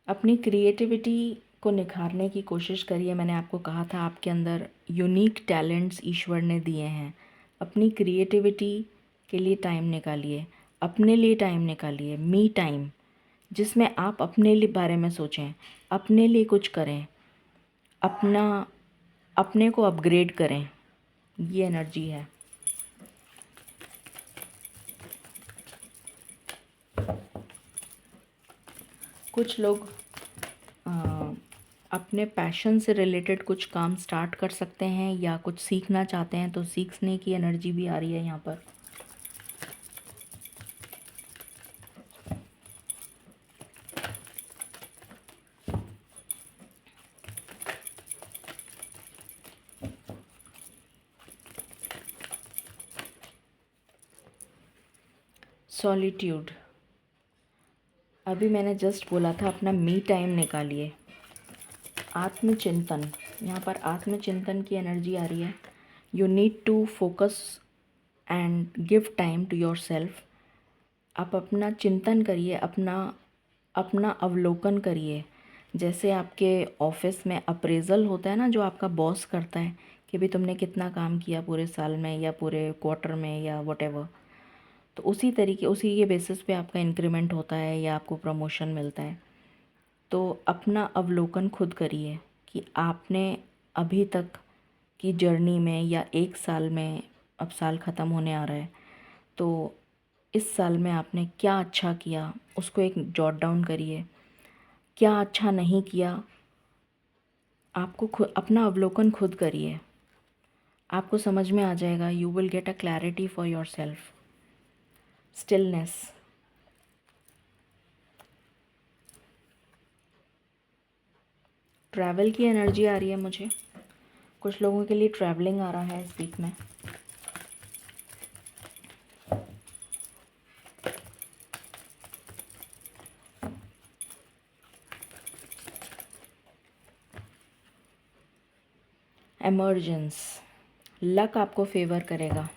अपनी क्रिएटिविटी को निखारने की कोशिश करिए। मैंने आपको कहा था आपके अंदर यूनिक टैलेंट्स ईश्वर ने दिए हैं। अपनी क्रिएटिविटी के लिए टाइम निकालिए, अपने लिए टाइम निकालिए, मी टाइम, जिसमें आप अपने लिए बारे में सोचें, अपने लिए कुछ करें, अपने को अपग्रेड करें। ये एनर्जी है। कुछ लोग अपने पैशन से रिलेटेड कुछ काम स्टार्ट कर सकते हैं, या कुछ सीखना चाहते हैं तो सीखने की एनर्जी भी आ रही है यहाँ पर। सॉलिट्यूड, अभी मैंने जस्ट बोला था अपना मी टाइम निकालिए। आत्मचिंतन, यहाँ पर आत्मचिंतन की एनर्जी आ रही है। You need to focus and give time to yourself. आप अपना चिंतन करिए, अपना अपना अवलोकन करिए। जैसे आपके ऑफिस में अप्रेज़ल होता है ना, जो आपका बॉस करता है कि भाई तुमने कितना काम किया पूरे साल में या पूरे क्वार्टर में या वॉटेवर, तो उसी तरीके उसी के बेसिस पे आपका इंक्रीमेंट होता है या आपको प्रमोशन मिलता है। तो अपना अवलोकन खुद करिए कि आपने अभी तक की जर्नी में या एक साल में, अब साल ख़त्म होने आ रहा है, तो इस साल में आपने क्या अच्छा किया उसको एक जॉट डाउन करिए। क्या अच्छा नहीं किया, आपको खुद अपना अवलोकन खुद करिए, आपको समझ में आ जाएगा। You will get a clarity for your self. Stillness, travel की एनर्जी आ रही है मुझे। कुछ लोगों के लिए ट्रैवलिंग आ रहा है इस वीक में। एमर्जेंस, लक आपको फेवर करेगा।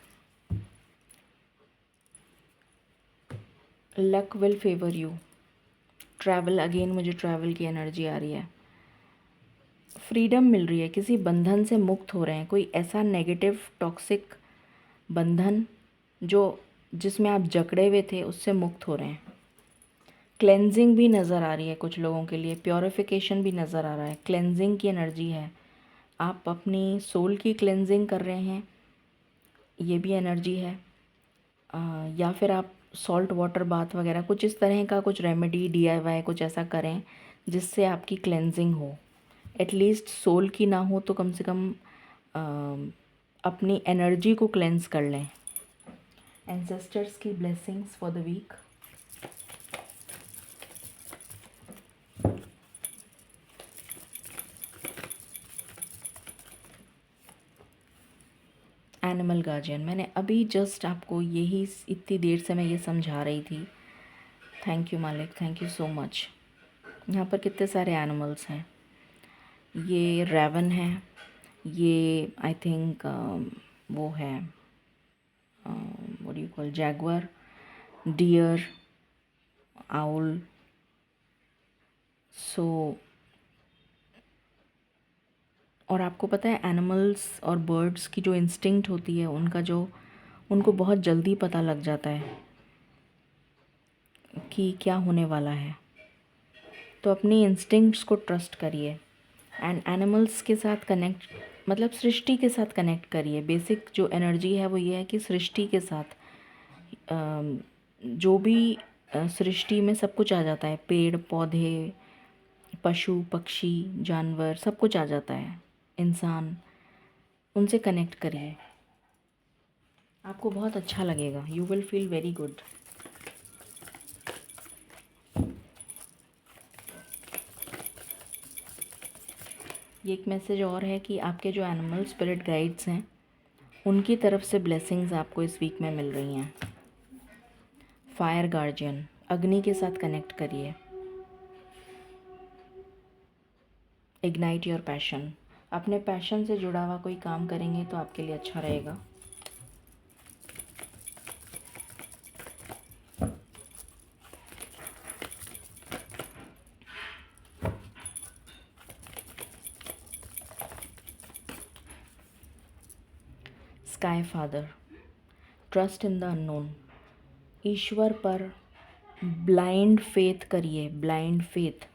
Luck will favour you. Travel, again मुझे ट्रैवल की एनर्जी आ रही है। फ्रीडम मिल रही है, किसी बंधन से मुक्त हो रहे हैं। कोई ऐसा नेगेटिव टॉक्सिक बंधन जो जिसमें आप जकड़े हुए थे उससे मुक्त हो रहे हैं। क्लेंजिंग भी नज़र आ रही है कुछ लोगों के लिए, प्योरिफिकेशन भी नज़र आ रहा है। क्लेंजिंग की एनर्जी है, आप अपनी सोल की क्लेंजिंग कर रहे हैं, ये भी एनर्जी है। या फिर आप सॉल्ट वाटर बाथ वगैरह कुछ इस तरह का कुछ रेमेडी DIY कुछ ऐसा करें जिससे आपकी क्लेंजिंग हो। एटलीस्ट सोल की ना हो तो कम से कम अपनी एनर्जी को क्लेंस कर लें। एंसेस्टर्स की blessings for the week. Animal guardian, मैंने अभी जस्ट आपको यही इतनी देर से मैं ये समझा रही थी। थैंक यू मालिक, थैंक यू सो मच। यहाँ पर कितने सारे एनिमल्स हैं। ये रेवन है, ये आई थिंक वो है what do you call, jaguar, deer, owl. So और आपको पता है एनिमल्स और बर्ड्स की जो इंस्टिंक्ट होती है, उनका जो उनको बहुत जल्दी पता लग जाता है कि क्या होने वाला है। तो अपनी इंस्टिंक्ट्स को ट्रस्ट करिए एंड एनिमल्स के साथ कनेक्ट, मतलब सृष्टि के साथ कनेक्ट करिए। बेसिक जो एनर्जी है वो ये है कि सृष्टि के साथ जो भी सृष्टि में सब कुछ आ जाता है, पेड़ पौधे, पशु पक्षी, जानवर, सब कुछ आ जाता है, इंसान, उनसे कनेक्ट करिए। आपको बहुत अच्छा लगेगा, you will feel very good. ये एक मैसेज और है कि आपके जो एनिमल स्पिरिट गाइड्स हैं उनकी तरफ से ब्लेसिंग्स आपको इस वीक में मिल रही हैं। फायर गार्जियन, अग्नि के साथ कनेक्ट करिए। इग्नाइट योर पैशन, अपने पैशन से जुड़ा हुआ कोई काम करेंगे तो आपके लिए अच्छा रहेगा। Sky father, trust in the unknown, ईश्वर पर ब्लाइंड फेथ करिए, ब्लाइंड फेथ।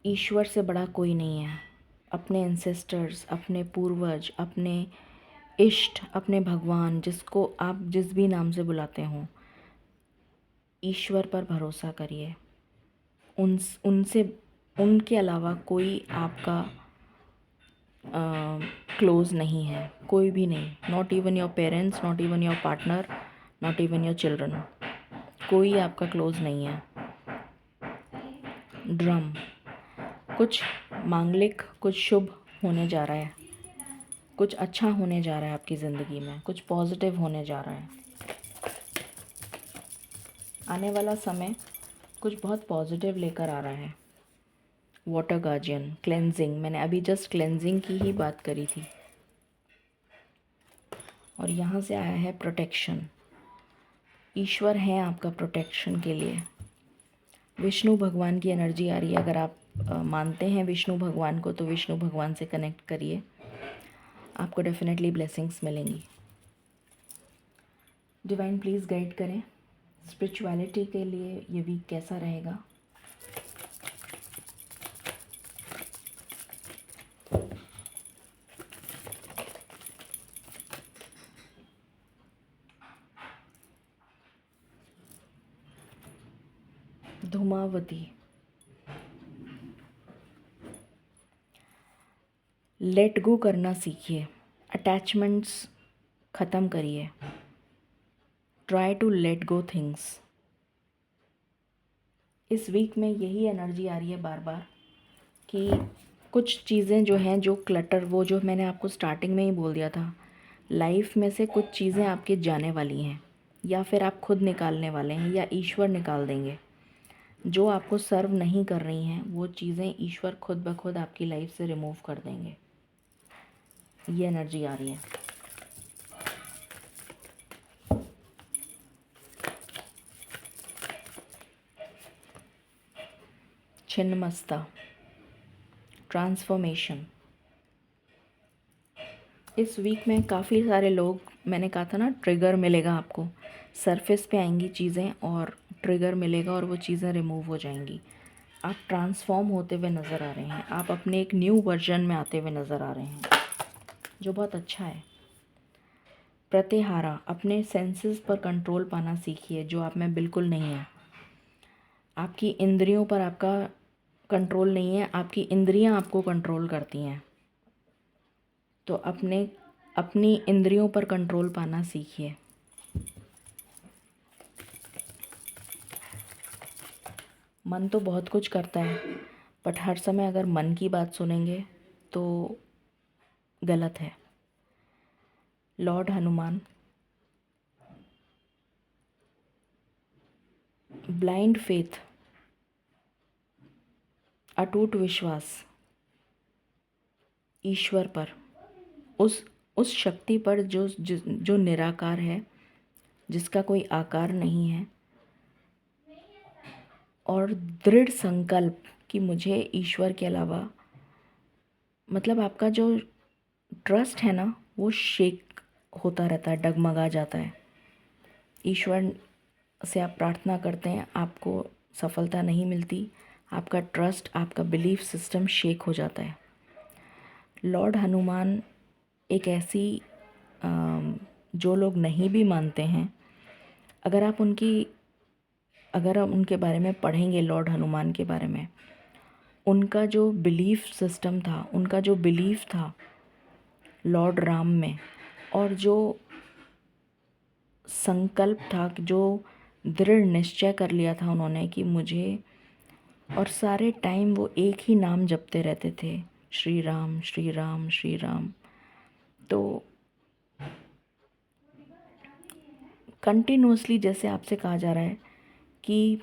ईश्वर से बड़ा कोई नहीं है। अपने एंसेस्टर्स, अपने पूर्वज, अपने इष्ट, अपने भगवान, जिसको आप जिस भी नाम से बुलाते हों, ईश्वर पर भरोसा करिए। उनसे उनके अलावा कोई आपका क्लोज़ नहीं है, कोई भी नहीं, not even your parents, not even your partner, not even your children, कोई आपका क्लोज़ नहीं है। ड्रम, कुछ मांगलिक, कुछ शुभ होने जा रहा है, कुछ अच्छा होने जा रहा है आपकी ज़िंदगी में, कुछ पॉजिटिव होने जा रहा है। आने वाला समय कुछ बहुत पॉजिटिव लेकर आ रहा है। वाटर गार्जियन, क्लेंजिंग, मैंने अभी जस्ट क्लेंजिंग की ही बात करी थी। और यहाँ से आया है प्रोटेक्शन। ईश्वर हैं आपका प्रोटेक्शन के लिए। विष्णु भगवान की एनर्जी आ रही है। अगर आप मानते हैं विष्णु भगवान को तो विष्णु भगवान से कनेक्ट करिए, आपको डेफिनेटली ब्लेसिंग्स मिलेंगी। डिवाइन प्लीज़ गाइड करें स्पिरिचुअलिटी के लिए ये वीक कैसा रहेगा। धूमावती, लेट गो करना सीखिए, अटैचमेंट्स ख़त्म करिए, try to let go things. इस वीक में यही एनर्जी आ रही है बार बार कि कुछ चीज़ें जो हैं, जो क्लटर, वो जो मैंने आपको स्टार्टिंग में ही बोल दिया था, लाइफ में से कुछ चीज़ें आपके जाने वाली हैं, या फिर आप खुद निकालने वाले हैं, या ईश्वर निकाल देंगे। जो आपको सर्व नहीं कर रही हैं वो चीज़ें ईश्वर खुद ब खुद आपकी लाइफ से रिमूव कर देंगे। ये एनर्जी आ रही है। छिन्नमस्ता, ट्रांसफॉर्मेशन। इस वीक में काफ़ी सारे लोग, मैंने कहा था ना ट्रिगर मिलेगा आपको, सरफेस पे आएंगी चीज़ें और ट्रिगर मिलेगा और वो चीज़ें रिमूव हो जाएंगी। आप ट्रांसफॉर्म होते हुए नज़र आ रहे हैं, आप अपने एक न्यू वर्जन में आते हुए नज़र आ रहे हैं, जो बहुत अच्छा है। प्रतिहारा, अपने सेंसेस पर कंट्रोल पाना सीखिए, जो आप में बिल्कुल नहीं है। आपकी इंद्रियों पर आपका कंट्रोल नहीं है, आपकी इंद्रियां आपको कंट्रोल करती हैं। तो अपनी इंद्रियों पर कंट्रोल पाना सीखिए। मन तो बहुत कुछ करता है, बट हर समय अगर मन की बात सुनेंगे तो गलत है। लॉर्ड हनुमान, ब्लाइंड फेथ, अटूट विश्वास ईश्वर पर, उस शक्ति पर जो निराकार है, जिसका कोई आकार नहीं है, और दृढ़ संकल्प कि मुझे ईश्वर के अलावा, मतलब आपका जो ट्रस्ट है ना वो शेक होता रहता है, डगमगा जाता है। ईश्वर से आप प्रार्थना करते हैं, आपको सफलता नहीं मिलती, आपका ट्रस्ट, आपका बिलीफ सिस्टम शेक हो जाता है। लॉर्ड हनुमान एक ऐसी जो लोग नहीं भी मानते हैं, अगर आप उनके बारे में पढ़ेंगे, लॉर्ड हनुमान के बारे में, उनका जो बिलीफ सिस्टम था, उनका जो बिलीफ था लॉर्ड राम में, और जो संकल्प था, जो दृढ़ निश्चय कर लिया था उन्होंने कि मुझे, और सारे टाइम वो एक ही नाम जपते रहते थे, श्री राम श्री राम श्री राम। तो कंटिन्यूसली जैसे आपसे कहा जा रहा है कि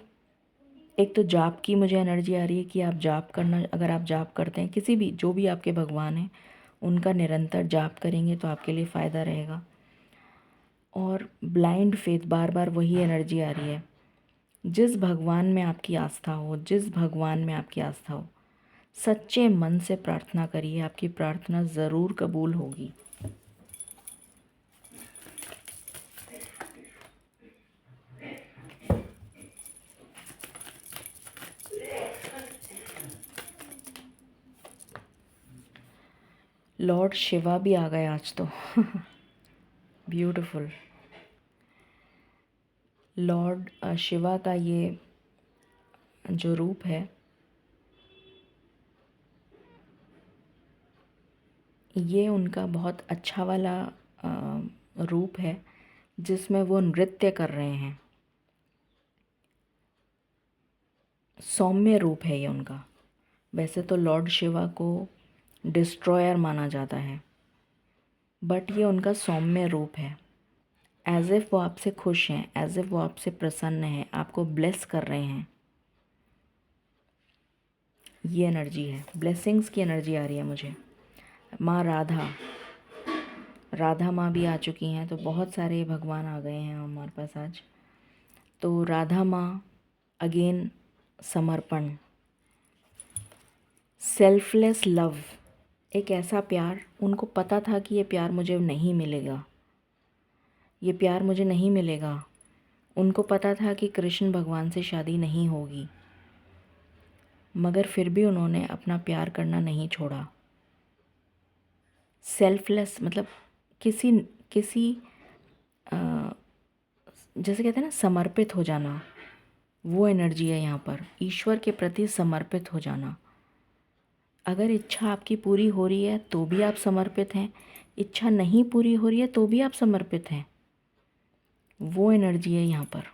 एक तो जाप की मुझे एनर्जी आ रही है कि आप जाप करना, अगर आप जाप करते हैं, किसी भी, जो भी आपके भगवान हैं उनका निरंतर जाप करेंगे तो आपके लिए फ़ायदा रहेगा। और ब्लाइंड फेथ, बार बार वही एनर्जी आ रही है। जिस भगवान में आपकी आस्था हो, जिस भगवान में आपकी आस्था हो, सच्चे मन से प्रार्थना करिए, आपकी प्रार्थना ज़रूर कबूल होगी। लॉर्ड शिवा भी आ गए आज तो ब्यूटीफुल। लॉर्ड शिवा का ये जो रूप है ये उनका बहुत अच्छा वाला रूप है जिसमें वो नृत्य कर रहे हैं। सौम्य रूप है ये उनका। वैसे तो लॉर्ड शिवा को डिस्ट्रॉयर माना जाता है, बट ये उनका सौम्य रूप है। एज इफ़ वो आपसे खुश हैं, एज इफ़ वो आपसे प्रसन्न हैं, आपको ब्लेस कर रहे हैं। ये एनर्जी है, ब्लेसिंग्स की एनर्जी आ रही है मुझे। माँ राधा माँ भी आ चुकी हैं, तो बहुत सारे भगवान आ गए हैं हमारे पास आज। तो राधा माँ अगेन समर्पण, सेल्फलेस लव, एक ऐसा प्यार। उनको पता था कि ये प्यार मुझे नहीं मिलेगा, ये प्यार मुझे नहीं मिलेगा। उनको पता था कि कृष्ण भगवान से शादी नहीं होगी, मगर फिर भी उन्होंने अपना प्यार करना नहीं छोड़ा। सेल्फलेस मतलब किसी किसी जैसे कहते हैं ना, समर्पित हो जाना, वो एनर्जी है यहाँ पर। ईश्वर के प्रति समर्पित हो जाना। अगर इच्छा आपकी पूरी हो रही है तो भी आप समर्पित हैं, इच्छा नहीं पूरी हो रही है तो भी आप समर्पित हैं। वो एनर्जी है यहाँ पर।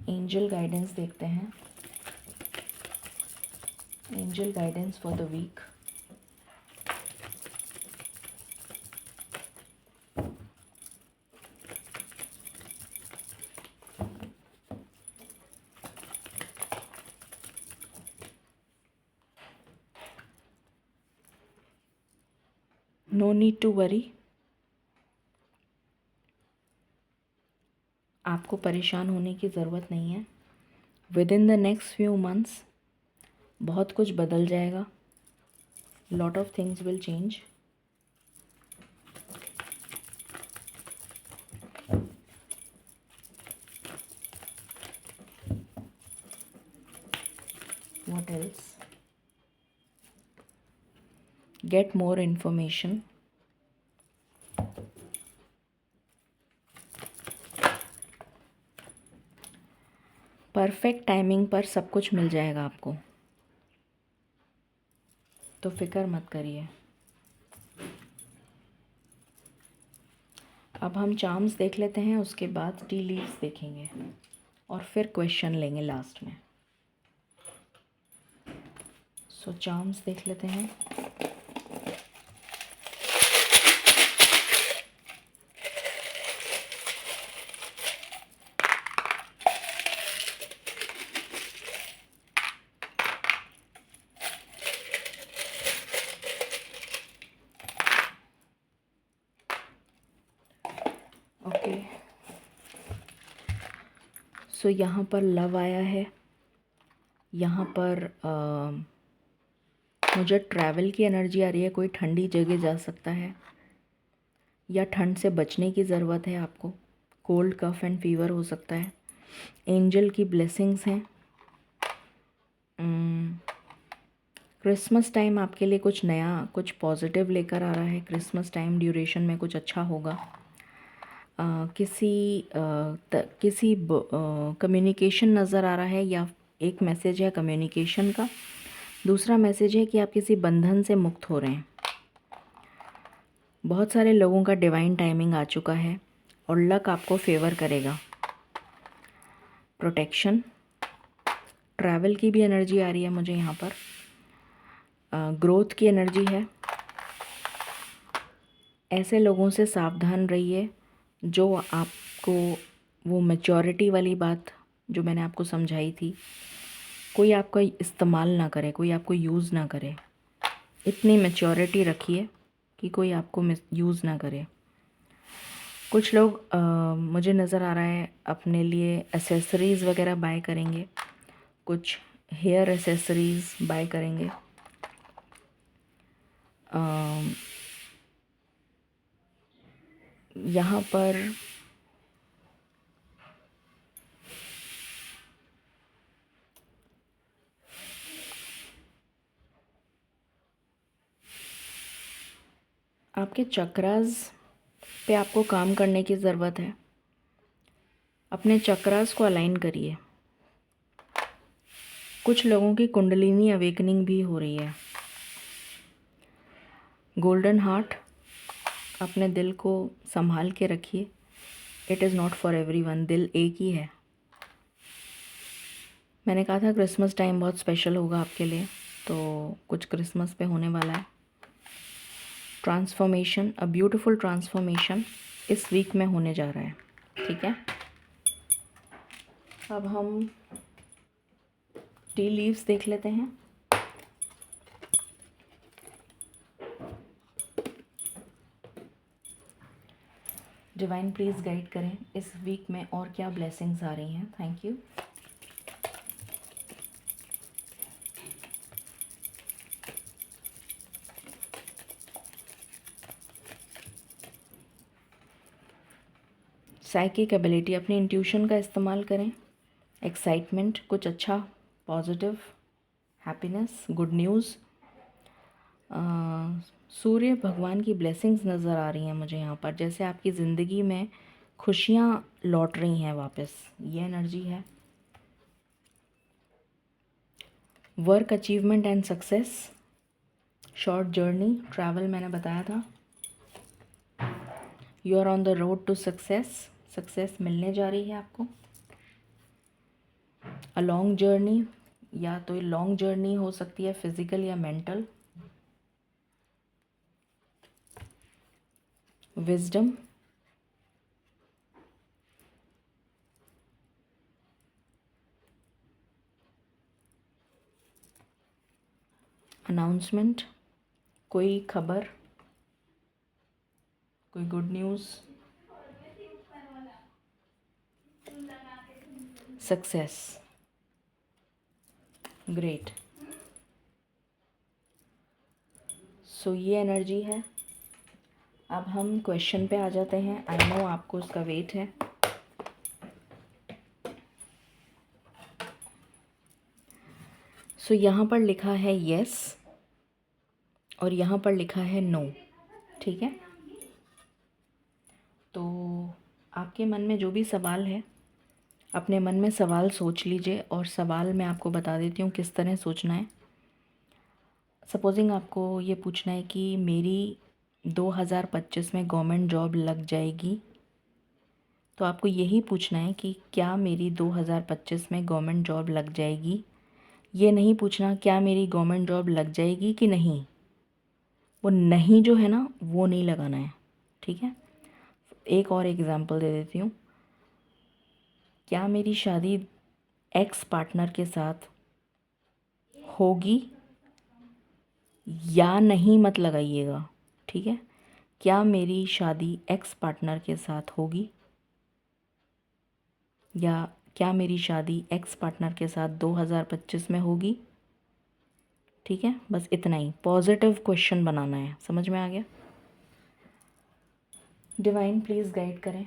एंजल गाइडेंस देखते हैं। Angel guidance for the week. No need to worry. आपको परेशान होने की ज़रूरत नहीं है। Within the next few months बहुत कुछ बदल जाएगा। Lot of things will change. What else? Get more information. Perfect timing पर सब कुछ मिल जाएगा आपको, तो फिक्र मत करिए। अब हम चार्म्स देख लेते हैं, उसके बाद टी लीव्स देखेंगे और फिर क्वेश्चन लेंगे लास्ट में। सो चार्म्स देख लेते हैं। ओके, सो यहाँ पर लव आया है। यहाँ पर मुझे ट्रैवल की एनर्जी आ रही है। कोई ठंडी जगह जा सकता है या ठंड से बचने की ज़रूरत है आपको। कोल्ड कफ एंड फीवर हो सकता है। एंजल की ब्लेसिंग्स हैं। क्रिसमस टाइम आपके लिए कुछ नया, कुछ पॉजिटिव लेकर आ रहा है। क्रिसमस टाइम ड्यूरेशन में कुछ अच्छा होगा। किसी कम्युनिकेशन नज़र आ रहा है, या एक मैसेज है कम्युनिकेशन का। दूसरा मैसेज है कि आप किसी बंधन से मुक्त हो रहे हैं। बहुत सारे लोगों का डिवाइन टाइमिंग आ चुका है और लक आपको फेवर करेगा। प्रोटेक्शन, ट्रैवल की भी एनर्जी आ रही है मुझे यहाँ पर। ग्रोथ की एनर्जी है। ऐसे लोगों से सावधान रहिए जो आपको, वो मैच्योरिटी वाली बात जो मैंने आपको समझाई थी, कोई आपका इस्तेमाल ना करे, कोई आपको यूज़ ना करे। इतनी मैच्योरिटी रखिए कि कोई आपको यूज़ ना करे। कुछ लोग मुझे नज़र आ रहा है अपने लिए एसेसरीज़ वगैरह बाय करेंगे, कुछ हेयर एसेसरीज़ बाय करेंगे। यहाँ पर आपके चक्रास पे आपको काम करने की ज़रूरत है। अपने चक्रास को अलाइन करिए। कुछ लोगों की कुंडलिनी अवेकनिंग भी हो रही है। गोल्डन हार्ट, अपने दिल को संभाल के रखिए। It is not for everyone, दिल एक ही है। मैंने कहा था क्रिसमस टाइम बहुत स्पेशल होगा आपके लिए, तो कुछ क्रिसमस पे होने वाला है। ट्रांसफॉर्मेशन, अ ब्यूटीफुल ट्रांसफॉर्मेशन इस वीक में होने जा रहा है, ठीक है। अब हम टी लीव्स देख लेते हैं। डिवाइन प्लीज़ गाइड करें इस वीक में और क्या ब्लेसिंग्स आ रही हैं। Thank you. साइकिक एबिलिटी, अपनी इंट्यूशन का इस्तेमाल करें। एक्साइटमेंट, कुछ अच्छा, पॉजिटिव, हैप्पीनेस, गुड न्यूज़। सूर्य भगवान की ब्लेसिंग्स नज़र आ रही हैं मुझे यहाँ पर, जैसे आपकी ज़िंदगी में खुशियाँ लौट रही हैं वापस, ये एनर्जी है। Work achievement and success, short journey, travel मैंने बताया था। You are on the road to success, success मिलने जा रही है आपको। अ लॉन्ग जर्नी, या तो लॉन्ग जर्नी हो सकती है फिजिकल या मेंटल। विजडम, अनाउंसमेंट, कोई खबर, कोई गुड न्यूज़, सक्सेस, ग्रेट। सो ये एनर्जी है। अब हम क्वेश्चन पे आ जाते हैं। आई नो आपको उसका वेट है। सो यहाँ पर लिखा है यस और यहाँ पर लिखा है नो, ठीक है। तो आपके मन में जो भी सवाल है, अपने मन में सवाल सोच लीजिए, और सवाल मैं आपको बता देती हूँ किस तरह सोचना है। सपोजिंग आपको ये पूछना है कि मेरी 2025 में गवर्नमेंट जॉब लग जाएगी, तो आपको यही पूछना है कि क्या मेरी 2025 में गवर्नमेंट जॉब लग जाएगी। ये नहीं पूछना क्या मेरी गवर्नमेंट जॉब लग जाएगी कि नहीं, वो नहीं जो है ना वो नहीं लगाना है, ठीक है। एक और एग्ज़ाम्पल दे देती हूँ। क्या मेरी शादी एक्स पार्टनर के साथ होगी या नहीं, मत लगाइएगा, ठीक है। क्या मेरी शादी एक्स पार्टनर के साथ होगी, या क्या मेरी शादी एक्स पार्टनर के साथ 2025 में होगी, ठीक है। बस इतना ही पॉजिटिव क्वेश्चन बनाना है। समझ में आ गया? डिवाइन प्लीज़ गाइड करें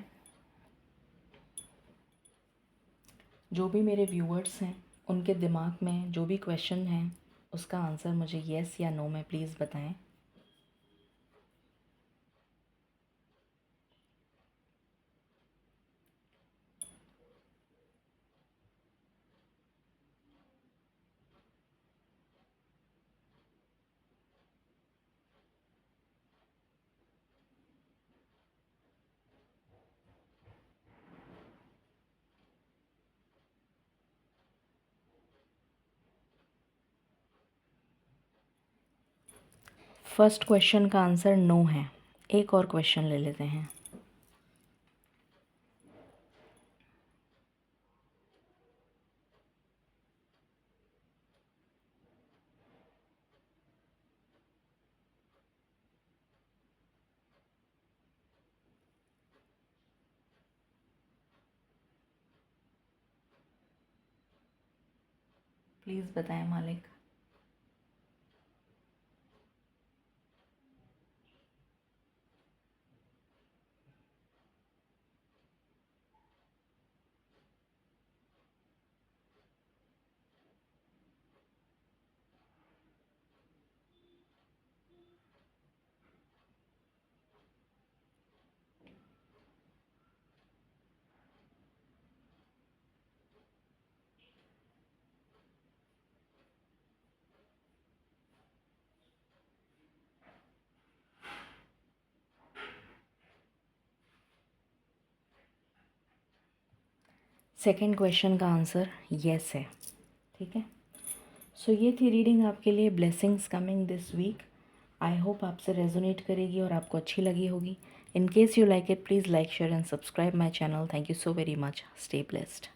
जो भी मेरे व्यूअर्स हैं, उनके दिमाग में जो भी क्वेश्चन हैं उसका आंसर मुझे येस या नो में प्लीज़ बताएं। फर्स्ट क्वेश्चन का आंसर नो है। एक और क्वेश्चन ले लेते हैं। प्लीज़ बताएं मालिक। सेकंड क्वेश्चन का आंसर येस है। ठीक है, सो ये थी रीडिंग आपके लिए, blessings coming this week. I hope आपसे रेजोनेट करेगी और आपको अच्छी लगी होगी। In case you like it, please like, share and subscribe my channel. Thank you so very much. Stay blessed.